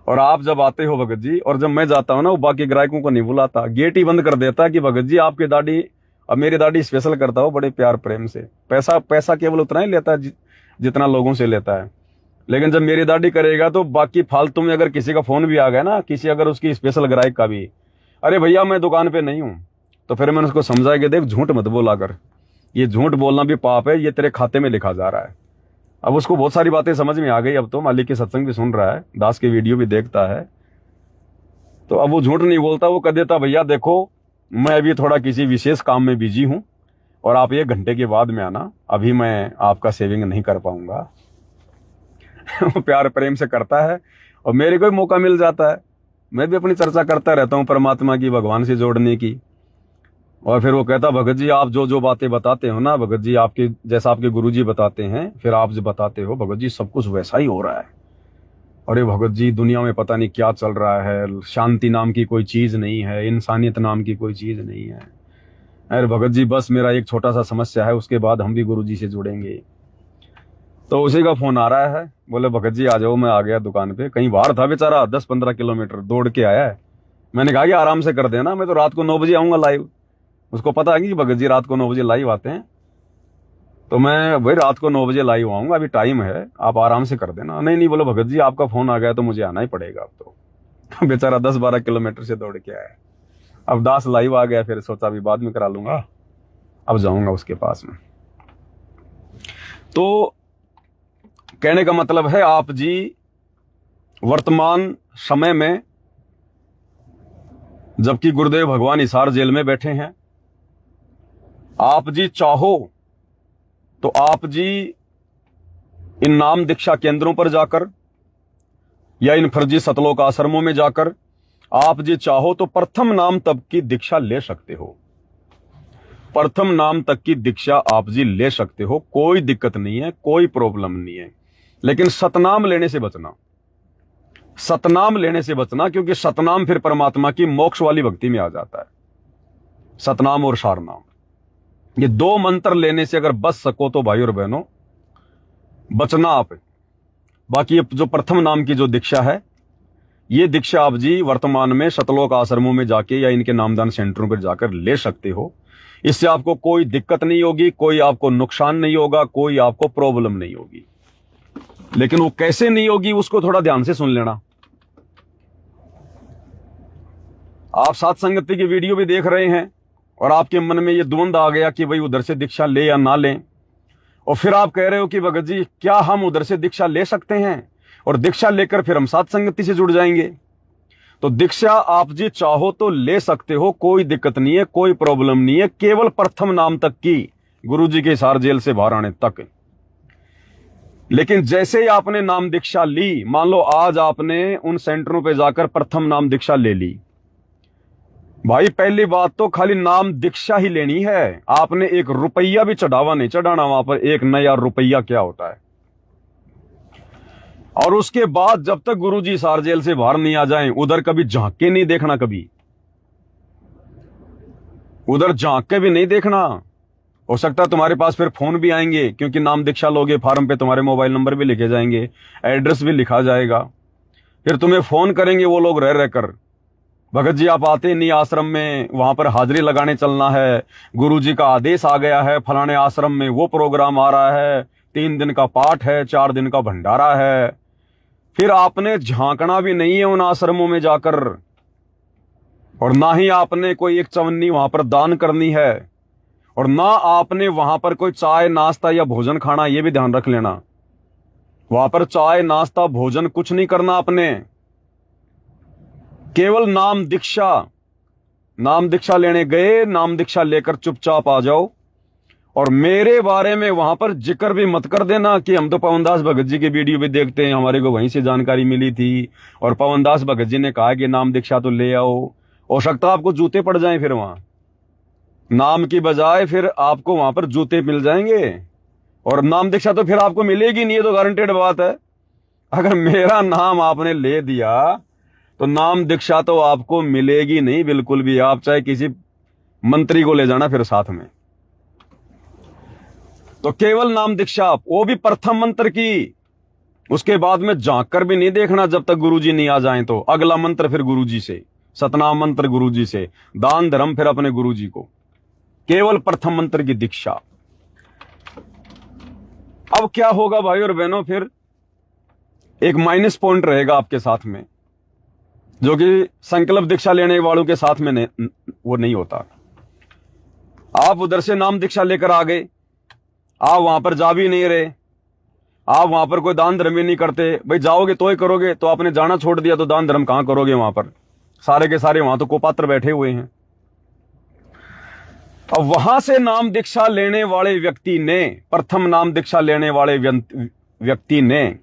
और आप जब आते हो भगत जी, और जब मैं जाता हूं ना, वो बाकी ग्राहकों को नहीं बुलाता, गेट ही बंद कर देता कि भगत जी आपकी दाढ़ी, अब मेरी दाढ़ी स्पेशल करता हो बड़े प्यार प्रेम से। पैसा केवल उतना ही लेता है जितना लोगों से लेता है। लेकिन जब मेरी दाढ़ी करेगा तो बाकी फालतू में अगर किसी का फोन भी आ गया ना, किसी अगर उसकी स्पेशल ग्राहक का भी, अरे भैया मैं दुकान पे नहीं हूं, तो फिर मैंने उसको समझाया कि देख झूठ मत बोला कर, ये झूठ बोलना भी पाप है, ये तेरे खाते में लिखा जा रहा है। अब उसको बहुत सारी बातें समझ में आ गई, अब तो मालिक के सत्संग भी सुन रहा है, दास के वीडियो भी देखता है, तो अब वो झूठ नहीं बोलता, वो कह देता भैया देखो मैं अभी थोड़ा किसी विशेष काम में बिजी हूं और आप 1 घंटे के बाद में आना, अभी मैं आपका सेविंग नहीं कर पाऊंगा। वो प्यार प्रेम से करता है और मेरे को भी मौका मिल जाता है, मैं भी अपनी चर्चा करता रहता हूं परमात्मा की, भगवान से जोड़ने की। और फिर वो कहता भगत जी आप जो जो बातें बताते हो ना भगत जी, आपके जैसा आपके गुरुजी बताते हैं, फिर आप जो बताते हो भगत जी सब कुछ वैसा ही हो रहा है। अरे भगत जी दुनिया में पता नहीं क्या चल रहा है, शांति नाम की कोई चीज नहीं है, इंसानियत नाम की कोई चीज नहीं है। अरे भगत जी बस मेरा एक छोटा सा समस्या है, उसके बाद हम भी गुरुजी से जुड़ेंगे। तो उसी का फोन आ रहा है, बोले भगत जी आ जाओ, मैं आ गया दुकान पे, कहीं बाहर था बेचारा, 10-15 किलोमीटर दौड़ के आया है। मैंने कहा कि आराम से कर देना, मैं तो रात को 9 बजे आऊंगा लाइव। उसको पता है कि भगत जी रात को 9 बजे लाइव आते हैं, तो मैं भाई रात को 9 बजे लाइव आऊंगा, अभी टाइम है, आप आराम से कर देना। नहीं बोलो भगत जी आपका फोन आ गया तो मुझे आना ही पड़ेगा अब तो। बेचारा 10-12 किलोमीटर से दौड़ के आया। अब दास लाइव आ गया, फिर सोचा अभी बाद में करा लूंगा, अब जाऊंगा उसके पास में। तो कहने का मतलब है आप जी वर्तमान समय में, जबकि गुरुदेव भगवान हिसार जेल में बैठे हैं, आप जी चाहो तो आप जी इन नाम दीक्षा केंद्रों पर जाकर या इन फर्जी सतलोक आश्रमों में जाकर आप जी चाहो तो प्रथम नाम तक की दीक्षा ले सकते हो। प्रथम नाम तक की दीक्षा आप जी ले सकते हो, कोई दिक्कत नहीं है, कोई प्रॉब्लम नहीं है। लेकिन सतनाम लेने से बचना, सतनाम लेने से बचना, क्योंकि सतनाम फिर परमात्मा की मोक्ष वाली भक्ति में आ जाता है। सतनाम और सारनाम, ये 2 मंत्र लेने से अगर बच सको तो भाई और बहनों बचना आप। बाकी ये जो प्रथम नाम की जो दीक्षा है, ये दीक्षा आप जी वर्तमान में सतलोक आश्रमों में जाके या इनके नामदान सेंटरों पर जाकर ले सकते हो। इससे आपको कोई दिक्कत नहीं होगी, कोई आपको नुकसान नहीं होगा, कोई आपको प्रॉब्लम नहीं होगी। लेकिन वो कैसे नहीं होगी उसको थोड़ा ध्यान से सुन लेना। आप साथ संगति की वीडियो भी देख रहे हैं और आपके मन में ये द्वंद आ गया कि भाई उधर से दीक्षा ले या ना लें, और फिर आप कह रहे हो कि भगत जी क्या हम उधर से दीक्षा ले सकते हैं और दीक्षा लेकर फिर हम साथ संगति से जुड़ जाएंगे? तो दीक्षा आप जी चाहो तो ले सकते हो, कोई दिक्कत नहीं है, कोई प्रॉब्लम नहीं है, केवल प्रथम नाम तक की, गुरुजी के हिसार जेल से बाहर आने तक। लेकिन जैसे ही आपने नाम दीक्षा ली, मान लो आज आपने उन सेंटरों पे जाकर प्रथम नाम दीक्षा ले ली, भाई पहली बात तो खाली नाम दीक्षा ही लेनी है, आपने 1 रुपया भी चढ़ावा नहीं चढ़ाना वहां पर। 1 नया रुपया क्या होता है? और उसके बाद जब तक गुरुजी सार जेल से बाहर नहीं आ जाएं, उधर कभी झांक के नहीं देखना, कभी उधर झांक के भी नहीं देखना। हो सकता है तुम्हारे पास फिर फोन भी आएंगे, क्योंकि नाम दीक्षा लोगे, फार्म पे तुम्हारे मोबाइल नंबर भी लिखे जाएंगे, एड्रेस भी लिखा जाएगा। फिर तुम्हें फोन करेंगे वो लोग रह रहकर, भगत जी आप आते नहीं आश्रम में, वहां पर हाजिरी लगाने चलना है, गुरुजी का आदेश आ गया है, फलाने आश्रम में वो प्रोग्राम आ रहा है, 3 दिन का पाठ है, 4 दिन का भंडारा है। फिर आपने झांकना भी नहीं है उन आश्रमों में जाकर, और ना ही आपने कोई एक चवन्नी वहां पर दान करनी है, और ना आपने वहां पर कोई चाय नाश्ता या भोजन खाना। ये भी ध्यान रख लेना, वहां पर चाय नाश्ता भोजन कुछ नहीं करना आपने। केवल नाम दीक्षा लेने गए, नाम दीक्षा लेकर चुपचाप आ जाओ। और मेरे बारे में वहां पर जिक्र भी मत कर देना कि हम तो पवनदास भगत जी के वीडियो भी देखते हैं, हमारे को वहीं से जानकारी मिली थी, और पवनदास भगत जी ने कहा कि नाम दीक्षा तो ले आओ। हो सकता है आपको जूते पड़ जाएं, फिर वहां नाम की बजाय फिर आपको वहां पर जूते मिल जाएंगे, और नाम दीक्षा तो फिर आपको मिलेगी नहीं, ये तो गारंटेड बात है। अगर मेरा नाम आपने ले दिया तो नाम दीक्षा तो आपको मिलेगी नहीं बिल्कुल भी, आप चाहे किसी मंत्री को ले जाना फिर साथ में। तो केवल नाम दीक्षा, वो भी प्रथम मंत्र की, उसके बाद में झांक कर भी नहीं देखना जब तक गुरुजी नहीं आ जाएं। तो अगला मंत्र फिर गुरुजी से, सतनाम मंत्र गुरुजी से, दान धर्म फिर अपने गुरुजी को, केवल प्रथम मंत्र की दीक्षा। अब क्या होगा भाई और बहनों, फिर एक माइनस पॉइंट रहेगा आपके साथ में, जो कि संकल्प दीक्षा लेने वालों के साथ में वो नहीं होता। आप उधर से नाम दीक्षा लेकर आ गए, आप वहां पर जा भी नहीं रहे, आप वहां पर कोई दान धर्म भी नहीं करते। भाई जाओगे तो ही करोगे, तो आपने जाना छोड़ दिया तो दान धर्म कहां करोगे वहां पर, सारे के सारे वहां तो कुपात्र बैठे हुए हैं। अब वहां से नाम दीक्षा लेने वाले व्यक्ति ने, प्रथम नाम दीक्षा लेने वाले व्यक्ति ने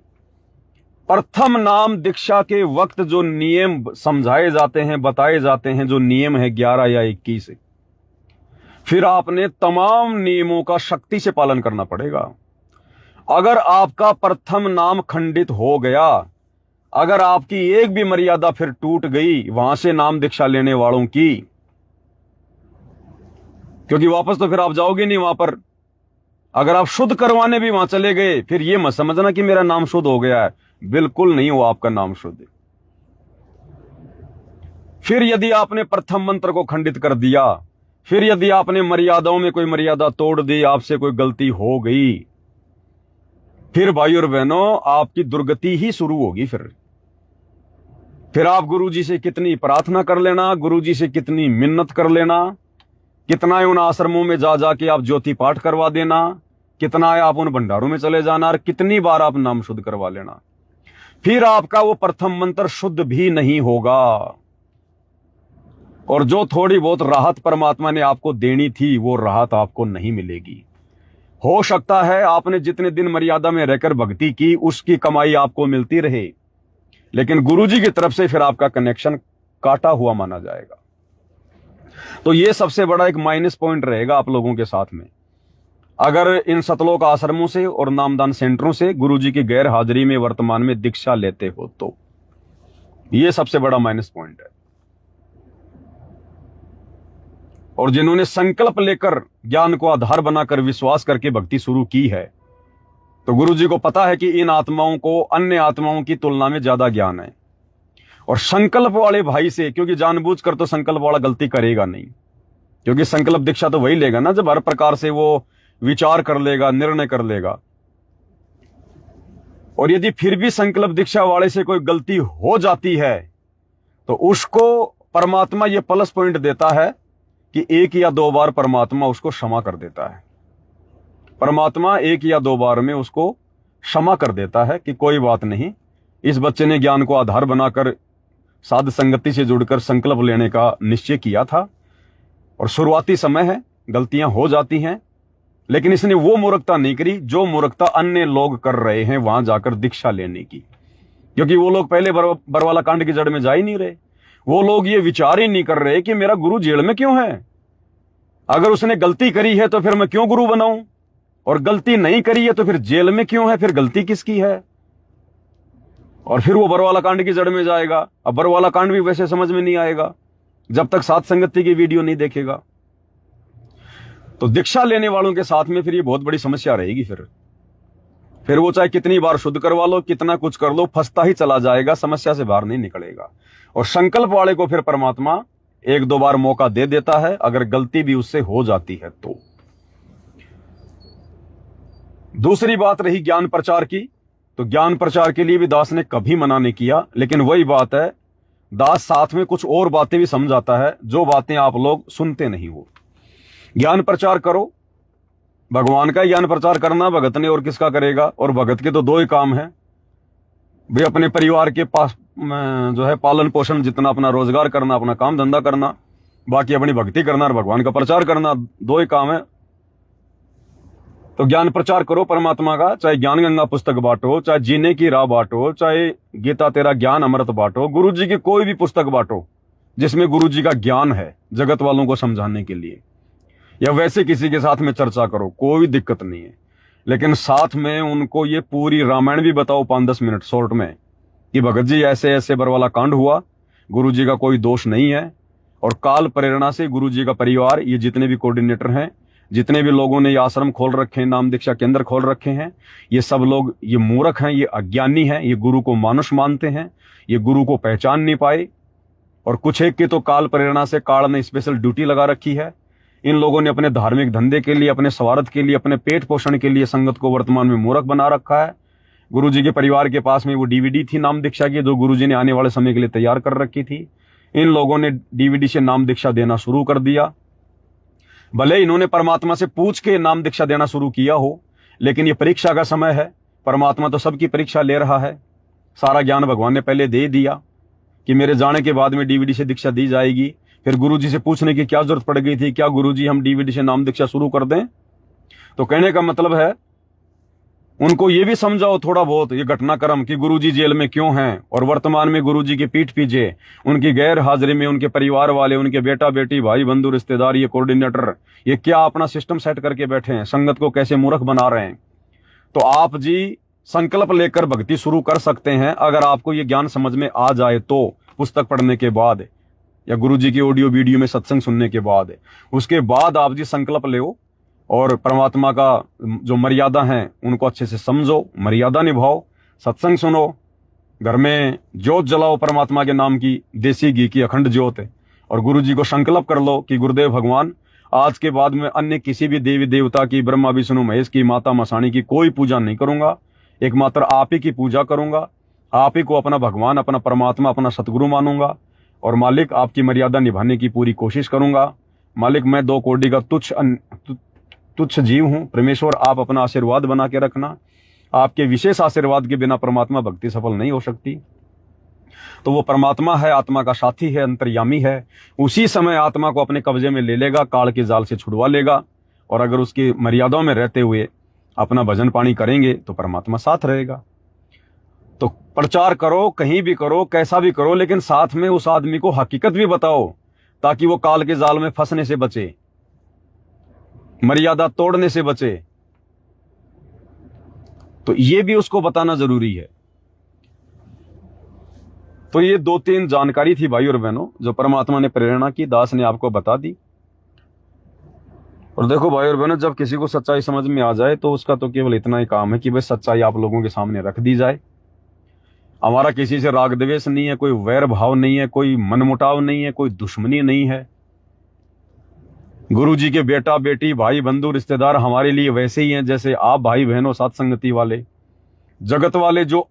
प्रथम नाम दीक्षा के वक्त जो नियम समझाए जाते हैं, बताए जाते हैं, जो नियम है 11 या 21, फिर आपने तमाम नियमों का शक्ति से पालन करना पड़ेगा। अगर आपका प्रथम नाम खंडित हो गया, अगर आपकी एक भी मर्यादा फिर टूट गई वहां से नाम दीक्षा लेने वालों की, क्योंकि वापस तो फिर आप जाओगे नहीं वहां पर। अगर आप शुद्ध करवाने भी वहां चले गए, फिर ये मत समझना कि मेरा नाम शुद्ध हो गया है, बिल्कुल नहीं हुआ आपका नाम शुद्ध। फिर यदि आपने प्रथम मंत्र को खंडित कर दिया, फिर यदि आपने मर्यादाओं में कोई मर्यादा तोड़ दी, आपसे कोई गलती हो गई, फिर भाई और बहनों आपकी दुर्गति ही शुरू होगी। फिर आप गुरुजी से कितनी प्रार्थना कर लेना, गुरुजी से कितनी मिन्नत कर लेना, कितना उन आश्रमों में जा जाके आप ज्योति पाठ करवा देना, कितना आप उन भंडारों में चले जाना, और कितनी बार आप नाम शुद्ध करवा लेना, फिर आपका वो प्रथम मंत्र शुद्ध भी नहीं होगा। और जो थोड़ी बहुत राहत परमात्मा ने आपको देनी थी, वो राहत आपको नहीं मिलेगी। हो सकता है आपने जितने दिन मर्यादा में रहकर भक्ति की, उसकी कमाई आपको मिलती रहे, लेकिन गुरुजी की तरफ से फिर आपका कनेक्शन काटा हुआ माना जाएगा। तो ये सबसे बड़ा एक माइनस पॉइंट रहेगा आप लोगों के साथ में, अगर इन सतलोक आश्रमों से और नामदान सेंटरों से गुरुजी की गैर हाजिरी में वर्तमान में दीक्षा लेते हो तो। ये सबसे बड़ा माइनस पॉइंट है। और जिन्होंने संकल्प लेकर ज्ञान को आधार बनाकर विश्वास करके भक्ति शुरू की है, तो गुरुजी को पता है कि इन आत्माओं को अन्य आत्माओं की तुलना में ज्यादा ज्ञान है। और संकल्प वाले भाई से, क्योंकि जानबूझकर तो संकल्प वाला गलती करेगा नहीं, क्योंकि संकल्प दीक्षा तो वही लेगा ना जब हर प्रकार से वो विचार कर लेगा, निर्णय कर लेगा। और यदि फिर भी संकल्प दीक्षा वाले से कोई गलती हो जाती है, तो उसको परमात्मा ये प्लस पॉइंट देता है कि 1 या 2 बार परमात्मा उसको क्षमा कर देता है। परमात्मा 1 या 2 बार में उसको क्षमा कर देता है कि कोई बात नहीं, इस बच्चे ने ज्ञान को आधार बनाकर साध संगति से जुड़कर संकल्प लेने का निश्चय किया था, और शुरुआती समय है, गलतियां हो जाती हैं, लेकिन इसने वो मूर्खता नहीं करी जो मूर्खता अन्य लोग कर रहे हैं वहां जाकर दीक्षा लेने की। क्योंकि वो लोग पहले बरवाला कांड की जड़ में जा ही नहीं रहे, वो लोग ये विचार ही नहीं कर रहे कि मेरा गुरु जेल में क्यों है, अगर उसने गलती करी है तो फिर मैं क्यों गुरु बनाऊं, और गलती नहीं करी है तो फिर जेल में क्यों है, फिर गलती किसकी है। और फिर वो बरवाला कांड की जड़ में जाएगा। अब बरवाला कांड भी वैसे समझ में नहीं आएगा जब तक सात संगति की वीडियो नहीं देखेगा। तो दीक्षा लेने वालों के साथ में फिर ये बहुत बड़ी समस्या रहेगी। फिर वो चाहे कितनी बार शुद्ध करवा लो, कितना कुछ कर लो, फंसता ही चला जाएगा, समस्या से बाहर नहीं निकलेगा। और संकल्प वाले को फिर परमात्मा एक दो बार मौका दे देता है, अगर गलती भी उससे हो जाती है तो। दूसरी बात रही ज्ञान प्रचार की, तो ज्ञान प्रचार के लिए भी दास ने कभी मना नहीं किया, लेकिन वही बात है, दास साथ में कुछ और बातें भी समझाता है जो बातें आप लोग सुनते नहीं हो। ज्ञान प्रचार करो, भगवान का ज्ञान प्रचार करना, भगत ने और किसका करेगा। और भगत के तो दो ही काम है भाई, अपने परिवार के पास जो है पालन पोषण, जितना अपना रोजगार करना, अपना काम धंधा करना, बाकी अपनी भक्ति करना और भगवान का प्रचार करना, दो ही काम है। तो ज्ञान प्रचार करो परमात्मा का, चाहे ज्ञान गंगा पुस्तक बांटो, चाहे जीने की राह बांटो, चाहे गीता तेरा ज्ञान अमृत बांटो, गुरु जी की कोई भी पुस्तक बांटो जिसमें गुरु जी का ज्ञान है जगत वालों को समझाने के लिए, या वैसे किसी के साथ में चर्चा करो, कोई दिक्कत नहीं है। लेकिन साथ में उनको ये पूरी रामायण भी बताओ 5-10 मिनट शॉर्ट में कि भगत जी ऐसे ऐसे बरवाला कांड हुआ, गुरु जी का कोई दोष नहीं है। और काल प्रेरणा से गुरु जी का परिवार, ये जितने भी कोऑर्डिनेटर हैं, जितने भी लोगों ने ये आश्रम खोल रखे हैं, नाम दीक्षा केंद्र खोल रखे हैं, ये सब लोग ये मूर्ख हैं, ये अज्ञानी हैं, ये गुरु को मानुष मानते हैं, ये गुरु को पहचान नहीं पाए। और कुछ एक की तो काल प्रेरणा से काल ने स्पेशल ड्यूटी लगा रखी है। इन लोगों ने अपने धार्मिक धंधे के लिए, अपने स्वार्थ के लिए, अपने पेट पोषण के लिए संगत को वर्तमान में मूर्ख बना रखा है। गुरुजी के परिवार के पास में वो डीवीडी थी नाम दीक्षा की, जो गुरुजी ने आने वाले समय के लिए तैयार कर रखी थी। इन लोगों ने डीवीडी से नाम दीक्षा देना शुरू कर दिया। भले इन्होंने परमात्मा से पूछ के नाम दीक्षा देना शुरू किया हो, लेकिन ये परीक्षा का समय है, परमात्मा तो सबकी परीक्षा ले रहा है। सारा ज्ञान भगवान ने पहले दे दिया कि मेरे जाने के बाद में डीवीडी से दीक्षा दी जाएगी। फिर गुरुजी से पूछने की क्या जरूरत पड़ गई थी, क्या गुरुजी हम डीवीडी से नाम दीक्षा शुरू कर दें? तो कहने का मतलब है उनको ये भी समझाओ थोड़ा बहुत ये घटनाक्रम कि गुरुजी जेल में क्यों हैं, और वर्तमान में गुरुजी की पीठ पीछे उनकी गैर हाजिरी में उनके परिवार वाले, उनके बेटा बेटी, भाई बंधु रिश्तेदार, ये कोऑर्डिनेटर, ये क्या अपना सिस्टम सेट करके बैठे हैं, संगत को कैसे मूर्ख बना रहे हैं। तो आप जी संकल्प लेकर भक्ति शुरू कर सकते हैं, अगर आपको ये ज्ञान समझ में आ जाए तो, पुस्तक पढ़ने के बाद या गुरुजी की ऑडियो वीडियो में सत्संग सुनने के बाद। उसके बाद आप जी संकल्प लो और परमात्मा का जो मर्यादा है उनको अच्छे से समझो, मर्यादा निभाओ, सत्संग सुनो, घर में ज्योत जलाओ परमात्मा के नाम की, देसी घी की अखंड ज्योत। और गुरुजी को संकल्प कर लो कि गुरुदेव भगवान, आज के बाद में अन्य किसी भी देवी देवता की, ब्रह्मा विष्णु महेश की, माता मसाणी की कोई पूजा नहीं करूंगा, एकमात्र आप ही की पूजा करूंगा। आप ही को अपना भगवान, अपना परमात्मा, अपना सतगुरु मानूंगा। और मालिक, आपकी मर्यादा निभाने की पूरी कोशिश करूंगा। मालिक, मैं 2 कोटि का तुच्छ जीव हूं। परमेश्वर, आप अपना आशीर्वाद बना के रखना। आपके विशेष आशीर्वाद के बिना परमात्मा भक्ति सफल नहीं हो सकती। तो वो परमात्मा है, आत्मा का साथी है, अंतर्यामी है। उसी समय आत्मा को अपने कब्जे में ले लेगा, काल के जाल से छुड़वा लेगा। और अगर उसकी मर्यादाओं में रहते हुए अपना भजन पानी करेंगे तो परमात्मा साथ रहेगा। तो प्रचार करो, कहीं भी करो, कैसा भी करो, लेकिन साथ में उस आदमी को हकीकत भी बताओ, ताकि वो काल के जाल में फंसने से बचे, मर्यादा तोड़ने से बचे। तो ये भी उसको बताना जरूरी है। तो ये 2-3 जानकारी थी भाई और बहनों, जो परमात्मा ने प्रेरणा की, दास ने आपको बता दी। और देखो भाई और बहनों, जब किसी को सच्चाई समझ में आ जाए तो उसका तो केवल इतना ही काम है कि भाई सच्चाई आप लोगों के सामने रख दी जाए। हमारा किसी से राग द्वेष नहीं है, कोई वैर भाव नहीं है, कोई मनमुटाव नहीं है, कोई दुश्मनी नहीं है। गुरु जी के बेटा बेटी, भाई बंधु रिश्तेदार हमारे लिए वैसे ही हैं जैसे आप भाई बहनों, साथ संगति वाले। जगत वाले जो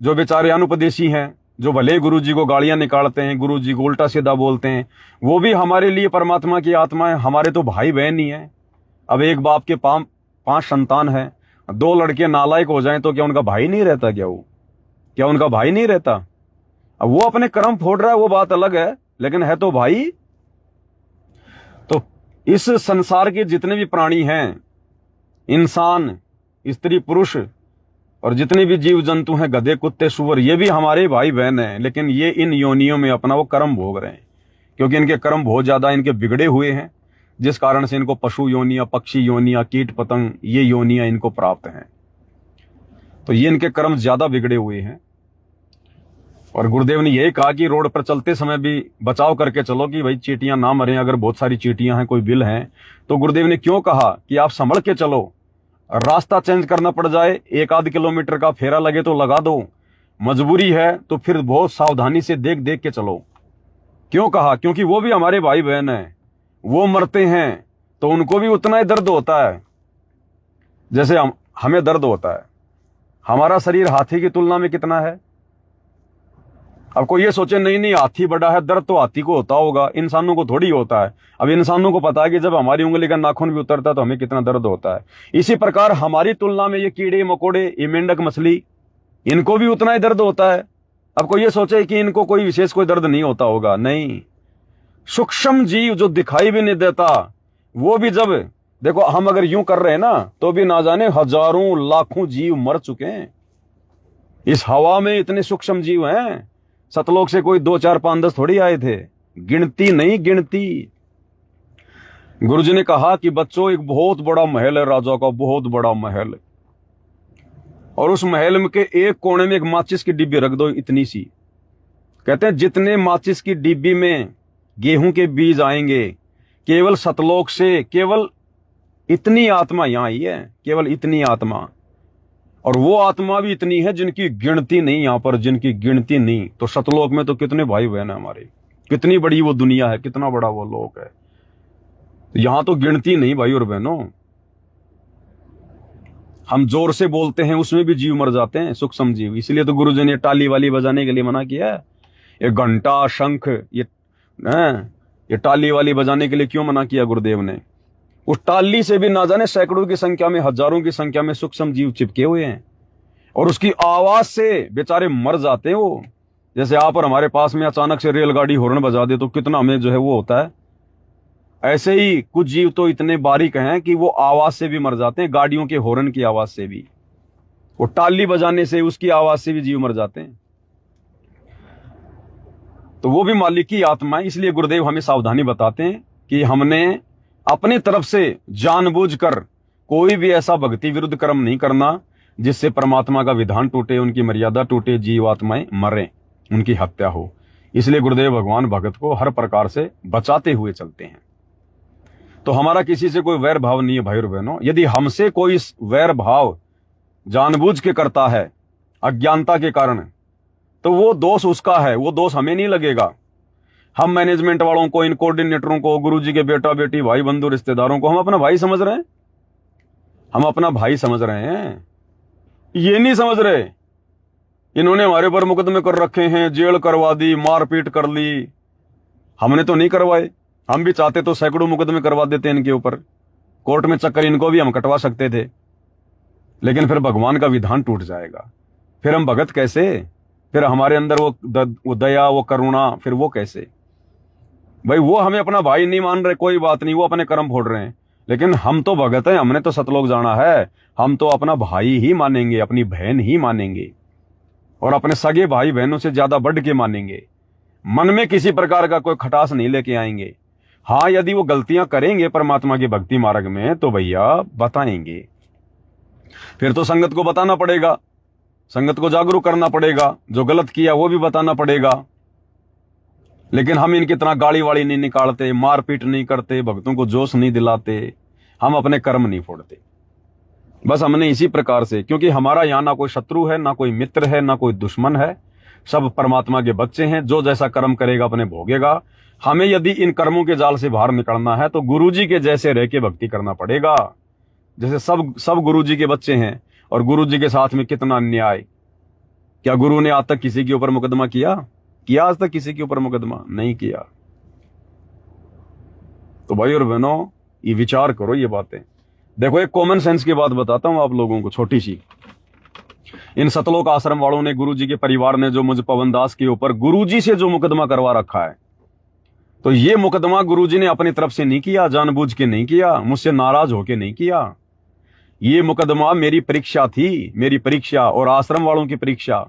बेचारे अनुपदेशी हैं, जो भले गुरु जी को गालियां निकालते हैं, गुरु जी को उल्टा सीधा बोलते हैं, वो भी हमारे लिए परमात्मा की आत्मा है, हमारे तो भाई बहन ही हैं। अब एक बाप के 5 संतान हैं, 2 लड़के नालायक हो जाएं तो क्या उनका भाई नहीं रहता? क्या उनका भाई नहीं रहता? अब वो अपने कर्म फोड़ रहा है, वो बात अलग है, लेकिन है तो भाई। तो इस संसार के जितने भी प्राणी हैं, इंसान, स्त्री पुरुष, और जितने भी जीव जंतु हैं, गधे कुत्ते सूअर, ये भी हमारे भाई बहन हैं। लेकिन ये इन योनियों में अपना वो कर्म भोग रहे हैं, क्योंकि इनके कर्म बहुत ज्यादा इनके बिगड़े हुए हैं, जिस कारण से इनको पशु योनियां, पक्षी योनियां, कीट पतंग, ये योनियां इनको प्राप्त हैं। तो ये इनके कर्म ज्यादा बिगड़े हुए हैं। और गुरुदेव ने यही कहा कि रोड पर चलते समय भी बचाव करके चलो कि भाई चींटियां ना मरें। अगर बहुत सारी चींटियां हैं, कोई बिल हैं, तो गुरुदेव ने क्यों कहा कि आप संभल के चलो, रास्ता चेंज करना पड़ जाए, 1-8 किलोमीटर का फेरा लगे तो लगा दो, मजबूरी है तो फिर बहुत सावधानी से देख देख के चलो। क्यों कहा? क्योंकि वो भी हमारे भाई बहन हैं, वो मरते हैं तो उनको भी उतना ही दर्द होता है जैसे हमें दर्द होता है। हमारा शरीर हाथी की तुलना में कितना है? अब कोई ये सोचे नहीं नहीं हाथी बड़ा है, दर्द तो हाथी को होता होगा, इंसानों को थोड़ी होता है। अब इंसानों को पता है कि जब हमारी उंगली का नाखून भी उतरता है तो हमें कितना दर्द होता है। इसी प्रकार हमारी तुलना में ये कीड़े मकोड़े, ये मेंढक मछली, इनको भी उतना ही दर्द होता है। अब कोई ये सोचे कि इनको कोई विशेष कोई दर्द नहीं होता होगा, नहीं। सूक्ष्म जीव जो दिखाई भी नहीं देता, वो भी जब देखो हम अगर यूं कर रहे हैं ना, तो भी ना जाने हजारों लाखों जीव मर चुके हैं। इस हवा में इतने सूक्ष्म जीव हैं, सतलोक से कोई 2, 4, 5, 10 थोड़ी आए थे, गिनती नहीं गिनती। गुरुजी ने कहा कि बच्चों एक बहुत बड़ा महल है, राजा का बहुत बड़ा महल, और उस महल में के एक कोने में एक माचिस की डिब्बी रख दो, इतनी सी। कहते हैं जितने माचिस की डिब्बी में गेहूं के बीज आएंगे, केवल सतलोक से केवल इतनी आत्मा यहां आई है, केवल इतनी आत्मा। और वो आत्मा भी इतनी है जिनकी गिनती नहीं, यहां पर जिनकी गिनती नहीं। तो सतलोक में तो कितने भाई बहन है हमारे, कितनी बड़ी वो दुनिया है, कितना बड़ा वो लोक है, यहां तो गिनती नहीं भाई और बहनों। हम जोर से बोलते हैं उसमें भी जीव मर जाते हैं, सूक्ष्म जीव। इसलिए तो गुरुजी ने टाली वाली बजाने के लिए मना किया है। ये घंटा शंख ये टाली वाली बजाने के लिए क्यों मना किया गुरुदेव ने? उस टाली से भी ना जाने सैकड़ों की संख्या में, हजारों की संख्या में सूक्ष्म जीव चिपके हुए हैं, और उसकी आवाज से बेचारे मर जाते हैं वो। जैसे आप और हमारे पास में अचानक से रेलगाड़ी हॉर्न बजा दे तो कितना हमें जो है वो होता है, ऐसे ही कुछ जीव तो इतने बारीक हैं कि वो आवाज से भी मर जाते हैं, गाड़ियों के हॉर्न की आवाज से भी, वो टाली बजाने से, उसकी आवाज से भी जीव मर जाते हैं। तो वो भी मालिक की आत्मा है। इसलिए गुरुदेव हमें सावधानी बताते हैं कि हमने अपनी तरफ से जानबूझकर कोई भी ऐसा भक्ति विरुद्ध कर्म नहीं करना जिससे परमात्मा का विधान टूटे, उनकी मर्यादा टूटे, जीव आत्माएं मरें, उनकी हत्या हो। इसलिए गुरुदेव भगवान भगत को हर प्रकार से बचाते हुए चलते हैं। तो हमारा किसी से कोई वैर भाव नहीं है भाई और बहनों। यदि हमसे कोई वैर भाव जानबूझ के करता है अज्ञानता के कारण, तो वो दोष उसका है, वो दोष हमें नहीं लगेगा। हम मैनेजमेंट वालों को, इन कोऑर्डिनेटरों को, गुरुजी के बेटा बेटी, भाई बंधु, रिश्तेदारों को हम अपना भाई समझ रहे हैं, हम अपना भाई समझ रहे हैं, ये नहीं समझ रहे इन्होंने हमारे ऊपर मुकदमे कर रखे हैं, जेल करवा दी, मारपीट कर ली। हमने तो नहीं करवाए, हम भी चाहते तो सैकड़ों मुकदमे करवा देते इनके ऊपर, कोर्ट में चक्कर इनको भी हम कटवा सकते थे, लेकिन फिर भगवान का विधान टूट जाएगा। फिर हम भगत कैसे? फिर हमारे अंदर वो दया, वो करुणा, फिर वो कैसे? भाई वो हमें अपना भाई नहीं मान रहे, कोई बात नहीं, वो अपने कर्म फोड़ रहे हैं, लेकिन हम तो भगत हैं, हमने तो सतलोक जाना है, हम तो अपना भाई ही मानेंगे, अपनी बहन ही मानेंगे, और अपने सगे भाई बहनों से ज्यादा बढ़ के मानेंगे। मन में किसी प्रकार का कोई खटास नहीं लेके आएंगे। हाँ, यदि वो गलतियां करेंगे परमात्मा के भक्ति मार्ग में तो भैया बताएंगे, फिर तो संगत को बताना पड़ेगा, संगत को जागरूक करना पड़ेगा, जो गलत किया वो भी बताना पड़ेगा। लेकिन हम इनकी तरह गाड़ी वाड़ी नहीं निकालते, मारपीट नहीं करते, भक्तों को जोश नहीं दिलाते, हम अपने कर्म नहीं फोड़ते। बस हमने इसी प्रकार से, क्योंकि हमारा यहाँ ना कोई शत्रु है, ना कोई मित्र है, ना कोई दुश्मन है, सब परमात्मा के बच्चे हैं। जो जैसा कर्म करेगा अपने भोगेगा। हमें यदि इन कर्मों के जाल से बाहर निकलना है तो गुरुजी के जैसे रह के भक्ति करना पड़ेगा। जैसे सब गुरुजी के बच्चे हैं, और गुरुजी के साथ में कितना अन्याय। क्या गुरु ने आज तक किसी के ऊपर मुकदमा किया आज तक किसी के ऊपर मुकदमा नहीं किया। तो भाई और बहनों, ये विचार करो ये बातें। देखो, एक कॉमन सेंस की बात बताता हूं आप लोगों को, छोटी सी। इन सतलोक आश्रम वालों ने, गुरुजी के परिवार ने जो मुझ पवन दास के ऊपर गुरुजी से जो मुकदमा करवा रखा है, तो ये मुकदमा गुरुजी ने अपनी तरफ से नहीं किया, जानबूझ के नहीं किया, मुझसे नाराज होके नहीं किया। ये मुकदमा मेरी परीक्षा थी, मेरी परीक्षा और आश्रम वालों की परीक्षा।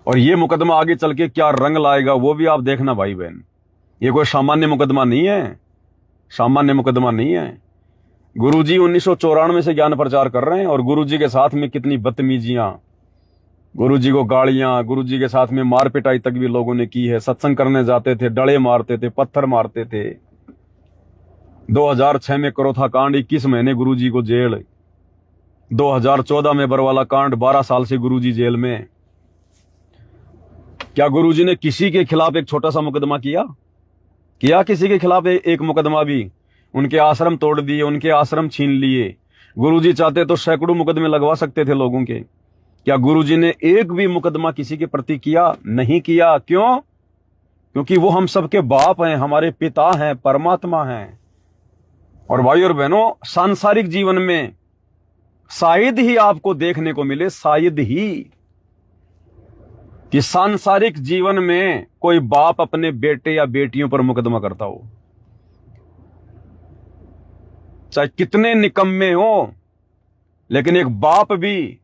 और ये मुकदमा आगे चल के क्या रंग लाएगा वो भी आप देखना भाई बहन। ये कोई सामान्य मुकदमा नहीं है, सामान्य मुकदमा नहीं है। गुरुजी 1994 से ज्ञान प्रचार कर रहे हैं, और गुरुजी के साथ में कितनी बदतमीजियां, गुरुजी को गालियां, गुरुजी के साथ में मार पिटाई तक भी लोगों ने की है। सत्संग करने जाते थे, डले मारते थे, पत्थर मारते थे। 2006 में करोथा कांड, 21 महीने गुरुजी को जेल। 2014 में बरवाला कांड, 12 साल से गुरुजी जेल में। क्या गुरुजी ने किसी के खिलाफ एक छोटा सा मुकदमा किया किसी के खिलाफ एक मुकदमा भी? उनके आश्रम तोड़ दिए, उनके आश्रम छीन लिए। गुरुजी चाहते तो सैकड़ों मुकदमे लगवा सकते थे लोगों के। क्या गुरुजी ने एक भी मुकदमा किसी के प्रति किया? नहीं किया। क्यों? क्योंकि वो हम सबके बाप हैं, हमारे पिता हैं, परमात्मा हैं। और भाई और बहनों, सांसारिक जीवन में शायद ही आपको देखने को मिले, शायद ही, कि सांसारिक जीवन में कोई बाप अपने बेटे या बेटियों पर मुकदमा करता हो, चाहे कितने निकम्मे हो। लेकिन एक बाप भी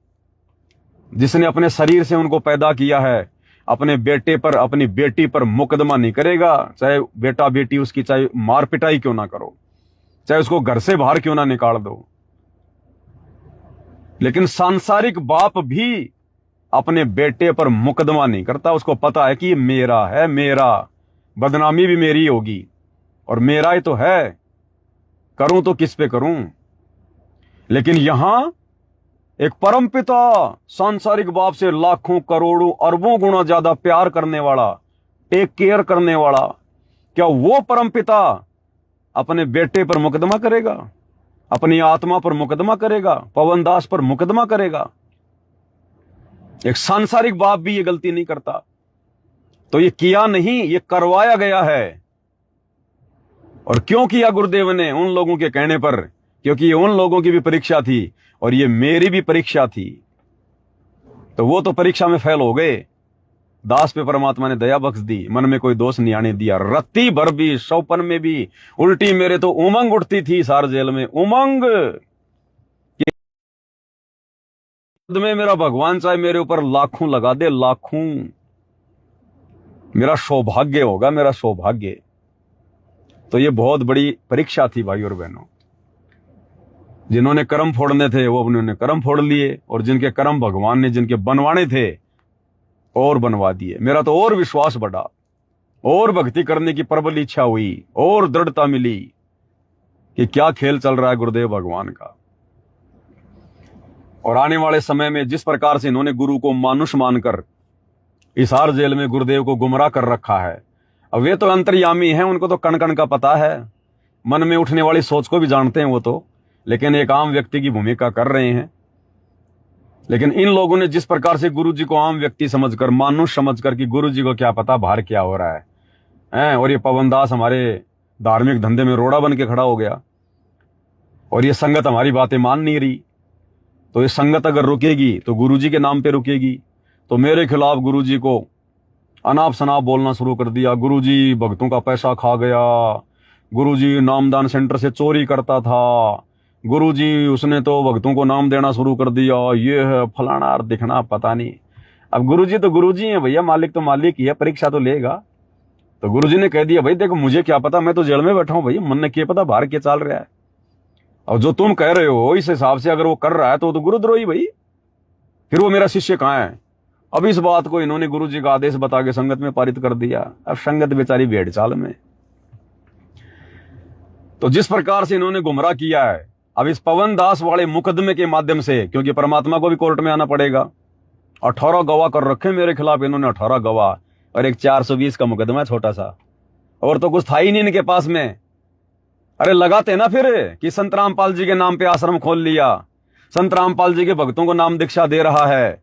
जिसने अपने शरीर से उनको पैदा किया है, अपने बेटे पर, अपनी बेटी पर मुकदमा नहीं करेगा। चाहे बेटा बेटी उसकी चाहे मार पिटाई क्यों ना करो, चाहे उसको घर से बाहर क्यों ना निकाल दो। लेकिन सांसारिक बाप भी अपने बेटे पर मुकदमा नहीं करता। उसको पता है कि ये मेरा है, मेरा, बदनामी भी मेरी होगी और मेरा ही तो है, करूं तो किस पे करूं। लेकिन यहां एक परमपिता सांसारिक बाप से लाखों करोड़ों अरबों गुना ज्यादा प्यार करने वाला, टेक केयर करने वाला, क्या वो परमपिता अपने बेटे पर मुकदमा करेगा? अपनी आत्मा पर मुकदमा करेगा? पवन दास पर मुकदमा करेगा? एक सांसारिक बाप भी ये गलती नहीं करता। तो ये किया नहीं, ये करवाया गया है। और क्यों किया गुरुदेव ने? उन लोगों के कहने पर, क्योंकि ये उन लोगों की भी परीक्षा थी और ये मेरी भी परीक्षा थी। तो वो तो परीक्षा में फेल हो गए। दास पे परमात्मा ने दया बख्श दी, मन में कोई दोष नहीं आने दिया। रत्ती भर भी, शौपन में भी उल्टी मेरे तो उमंग उठती थी सार जेल में, उमंग में मेरा भगवान चाहे मेरे ऊपर लाखों लगा दे, लाखों, मेरा सौभाग्य होगा, मेरा सौभाग्य। तो ये बहुत बड़ी परीक्षा थी भाई और बहनों। जिन्होंने कर्म फोड़ने थे वो उन्होंने कर्म फोड़ लिए, और जिनके कर्म भगवान ने जिनके बनवाने थे और बनवा दिए। मेरा तो और विश्वास बढ़ा, और भक्ति करने की प्रबल इच्छा हुई, और दृढ़ता मिली कि क्या खेल चल रहा है गुरुदेव भगवान का। और आने वाले समय में जिस प्रकार से इन्होंने गुरु को मानुष मानकर हिसार जेल में गुरुदेव को गुमराह कर रखा है, अब वे तो अंतर्यामी हैं, उनको तो कण कण का पता है, मन में उठने वाली सोच को भी जानते हैं वो तो, लेकिन एक आम व्यक्ति की भूमिका कर रहे हैं। लेकिन इन लोगों ने जिस प्रकार से गुरु जी को आम व्यक्ति समझकर, मानुष समझकर, कि गुरु जी को क्या पता बाहर क्या हो रहा है, और ये पवन दास हमारे धार्मिक धंधे में रोड़ा बन के खड़ा हो गया, और ये संगत हमारी बातें मान नहीं रही। तो ये संगत अगर रुकेगी तो गुरु जी के नाम पे रुकेगी। तो मेरे खिलाफ गुरु जी को अनाप शनाप बोलना शुरू कर दिया। गुरु जी भक्तों का पैसा खा गया, गुरु जी नामदान सेंटर से चोरी करता था, गुरु जी उसने तो भक्तों को नाम देना शुरू कर दिया, ये है फलाना दिखना पता नहीं। अब गुरु जी तो गुरु जी है भैया, मालिक तो मालिक ही है, परीक्षा तो लेगा। तो गुरु जी ने कह दिया, भाई देखो मुझे क्या पता, मैं तो जेल में बैठा हूं भैया, मन ने क्या पता बाहर क्या चल रहा है। और जो तुम कह रहे हो इस हिसाब से अगर वो कर रहा है तो गुरुद्रोही भाई, फिर वो मेरा शिष्य कहाँ है? अब इस बात को इन्होंने गुरु जी का आदेश बता के संगत में पारित कर दिया। अब संगत बेचारी भेड़ चाल में। तो जिस प्रकार से इन्होंने गुमराह किया है, अब इस पवन दास वाले मुकदमे के माध्यम से, क्योंकि परमात्मा को भी कोर्ट में आना पड़ेगा, 18 गवाह कर रखे मेरे खिलाफ इन्होंने, 18 गवाह, और एक 420 का मुकदमा छोटा सा, और तो कुछ था ही नहीं इनके पास में। अरे लगाते ना फिर कि संत रामपाल जी के नाम पे आश्रम खोल लिया, संत रामपाल जी के भक्तों को नाम दीक्षा दे रहा है,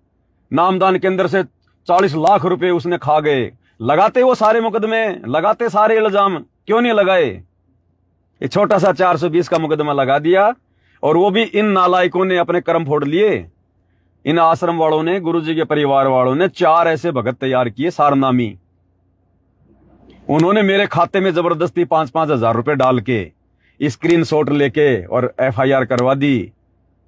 नामदान केंद्र से 40 लाख रुपए उसने खा गए। लगाते वो सारे मुकदमे, लगाते सारे इल्जाम, क्यों नहीं लगाए? एक छोटा सा 420 का मुकदमा लगा दिया, और वो भी इन नालायकों ने अपने कर्म फोड़ लिए। इन आश्रम वालों ने, गुरु जी के परिवार वालों ने 4 ऐसे भगत तैयार किए सारनामी। उन्होंने मेरे खाते में जबरदस्ती 5-5 हजार रुपए डाल के स्क्रीनशॉट लेके और FIR करवा दी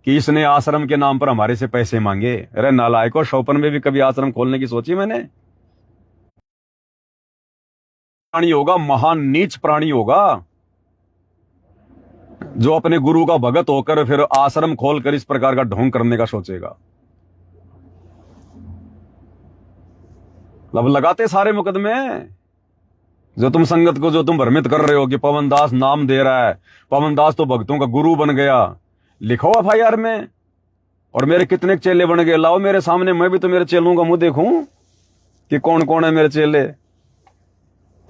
कि इसने आश्रम के नाम पर हमारे से पैसे मांगे। अरे नालायकों, शौपन में भी कभी आश्रम खोलने की सोची मैंने? प्राणी होगा, महान नीच प्राणी होगा जो अपने गुरु का भगत होकर फिर आश्रम खोलकर इस प्रकार का ढोंग करने का सोचेगा। लब लगाते सारे मुकदमे। जो तुम संगत को जो तुम भ्रमित कर रहे हो कि पवन दास नाम दे रहा है, पवन दास तो भक्तों का गुरु बन गया, लिखो एफआईआर में। और मेरे कितने चेले बन गए, लाओ मेरे सामने, मैं भी तो मेरे चेलों का मुंह देखूं कि कौन कौन है मेरे चेले।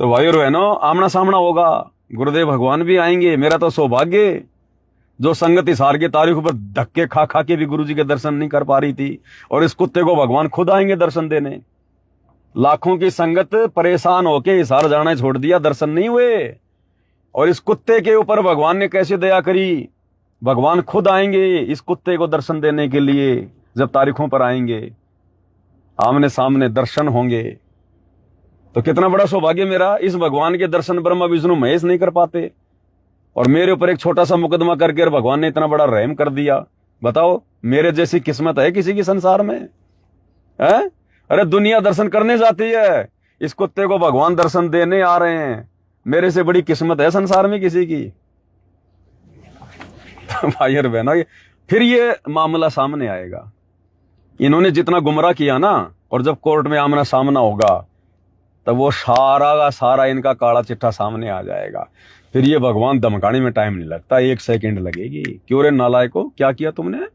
तो भाई और बहनों, आमना सामना होगा, गुरुदेव भगवान भी आएंगे। मेरा तो सौभाग्य जो संगत इस हार की तारीख पर धक्के खा खा के भी गुरु जी के दर्शन नहीं कर पा रही थी, और इस कुत्ते को भगवान खुद आएंगे दर्शन देने। लाखों की संगत परेशान होके इस हार जाना छोड़ दिया, दर्शन नहीं हुए, और इस कुत्ते के ऊपर भगवान ने कैसे दया करी। भगवान खुद आएंगे इस कुत्ते को दर्शन देने के लिए। जब तारीखों पर आएंगे, आमने सामने दर्शन होंगे, तो कितना बड़ा सौभाग्य मेरा। इस भगवान के दर्शन ब्रह्मा विष्णु महेश नहीं कर पाते, और मेरे ऊपर एक छोटा सा मुकदमा करके भगवान ने इतना बड़ा रहम कर दिया। बताओ, मेरे जैसी किस्मत है किसी की संसार में? है? अरे दुनिया दर्शन करने जाती है, इस कुत्ते को भगवान दर्शन देने आ रहे हैं। मेरे से बड़ी किस्मत है संसार में किसी की? भाई और बहनों, फिर ये मामला सामने आएगा। इन्होंने जितना गुमराह किया ना, और जब कोर्ट में आमना सामना होगा, तब वो सारा का सारा इनका काला चिट्ठा सामने आ जाएगा। फिर ये भगवान धमकाने में टाइम नहीं लगता, 1 सेकंड लगेगी। क्यों रे नालायको, क्या किया तुमने?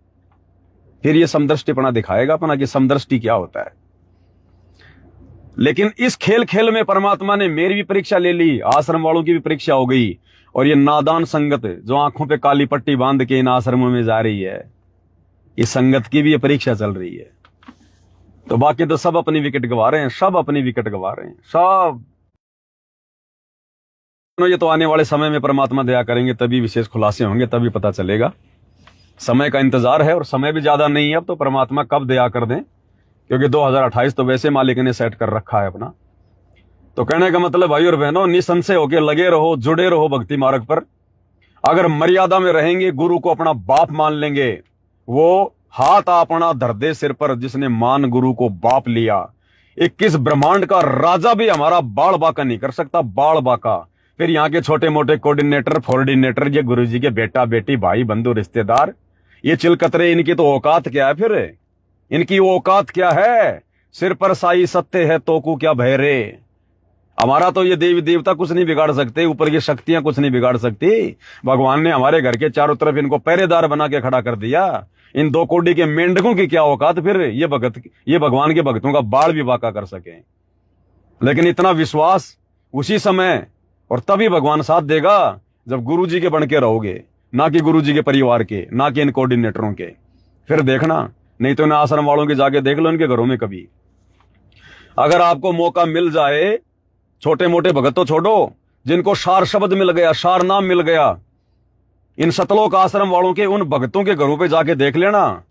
फिर ये समदृष्टिपना दिखाएगा अपना कि समदृष्टि क्या होता है। लेकिन इस खेल खेल में परमात्मा ने मेरी भी परीक्षा ले ली, आश्रम वालों की भी परीक्षा हो गई, और ये नादान संगत जो आंखों पे काली पट्टी बांध के इन आश्रमों में जा रही है, इस संगत की भी ये परीक्षा चल रही है। तो बाकी तो सब अपनी विकेट गवा रहे हैं, सब अपनी विकेट गवा रहे हैं, सब। ये तो आने वाले समय में परमात्मा दया करेंगे, तभी विशेष खुलासे होंगे, तभी पता चलेगा। समय का इंतजार है, और समय भी ज्यादा नहीं है अब। तो परमात्मा कब दया कर दें, क्योंकि 2028 तो वैसे मालिक ने सेट कर रखा है अपना। तो कहने का मतलब भाई और बहनों, निसंशय होकर लगे रहो, जुड़े रहो भक्ति मार्ग पर। अगर मर्यादा में रहेंगे, गुरु को अपना बाप मान लेंगे, वो हाथ अपना धर दे सिर पर जिसने मान गुरु को बाप लिया। 21 ब्रह्मांड का राजा भी हमारा बाल बाका नहीं कर सकता, बाल बाका। फिर यहाँ के छोटे मोटे कोऑर्डिनेटर, फोर्डिनेटर, ये गुरु जी के बेटा बेटी, भाई बंधु रिश्तेदार, ये चिलकतरे, इनकी तो औकात क्या है? फिर इनकी औकात क्या है? सिर पर साई सत्य है तो को क्या भय रे। हमारा तो ये देवी देवता कुछ नहीं बिगाड़ सकते, ऊपर की शक्तियां कुछ नहीं बिगाड़ सकती। भगवान ने हमारे घर के चारों तरफ इनको पहरेदार बना के खड़ा कर दिया। इन 2 कोड़ी के मेंढकों की क्या औकात फिर ये भगवान के भक्तों का बाल भी बाका कर सके। लेकिन इतना विश्वास उसी समय, और तभी भगवान साथ देगा जब गुरु जी के बन के रहोगे, ना कि गुरु जी के परिवार के, ना कि इन कोऑर्डिनेटरों के। फिर देखना, नहीं तो इन आश्रम वालों के जाके देख लो इनके घरों में कभी। अगर आपको मौका मिल जाए, छोटे मोटे भगत तो छोड़ो, जिनको सार शब्द मिल गया, सार नाम मिल गया, इन सतलोक आश्रम वालों के उन भक्तों के घरों पे जाके देख लेना।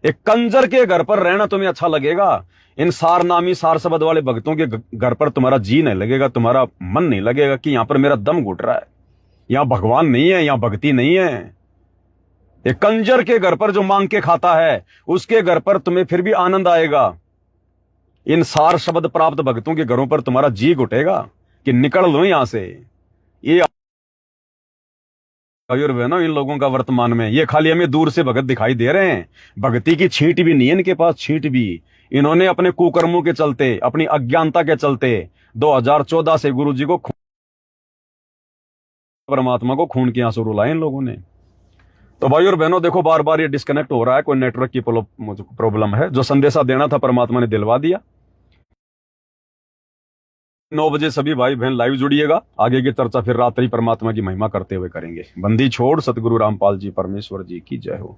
एक कंजर के घर पर रहना तुम्हें अच्छा लगेगा, इन सार नामी सार शब्द वाले भक्तों के घर पर तुम्हारा जी नहीं लगेगा, तुम्हारा मन नहीं लगेगा कि यहां पर मेरा दम घुट रहा है, यहां भगवान नहीं है, यहां भक्ति नहीं है। एक कंजर के घर पर जो मांग के खाता है, उसके घर पर तुम्हें फिर भी आनंद आएगा। इन सार शब्द प्राप्त भक्तों के घरों पर तुम्हारा जी घुटेगा कि निकल लो यहां से। ये ना इन लोगों का वर्तमान में, ये खाली हमें दूर से भगत दिखाई दे रहे हैं, भक्ति की छींट भी नहीं है इनके पास, छींट भी। इन्होंने अपने कुकर्मों के चलते, अपनी अज्ञानता के चलते 2014 से गुरु जी को, परमात्मा को खून के आंसू रुलाए इन लोगों ने। तो भाई और बहनों देखो, बार बार ये डिस्कनेक्ट हो रहा है, कोई नेटवर्क की प्रॉब्लम है। जो संदेशा देना था परमात्मा ने दिलवा दिया। 9 बजे सभी भाई बहन लाइव जुड़िएगा। आगे की चर्चा फिर रात्रि परमात्मा की महिमा करते हुए करेंगे। बंदी छोड़ सतगुरु रामपाल जी परमेश्वर जी की जय हो।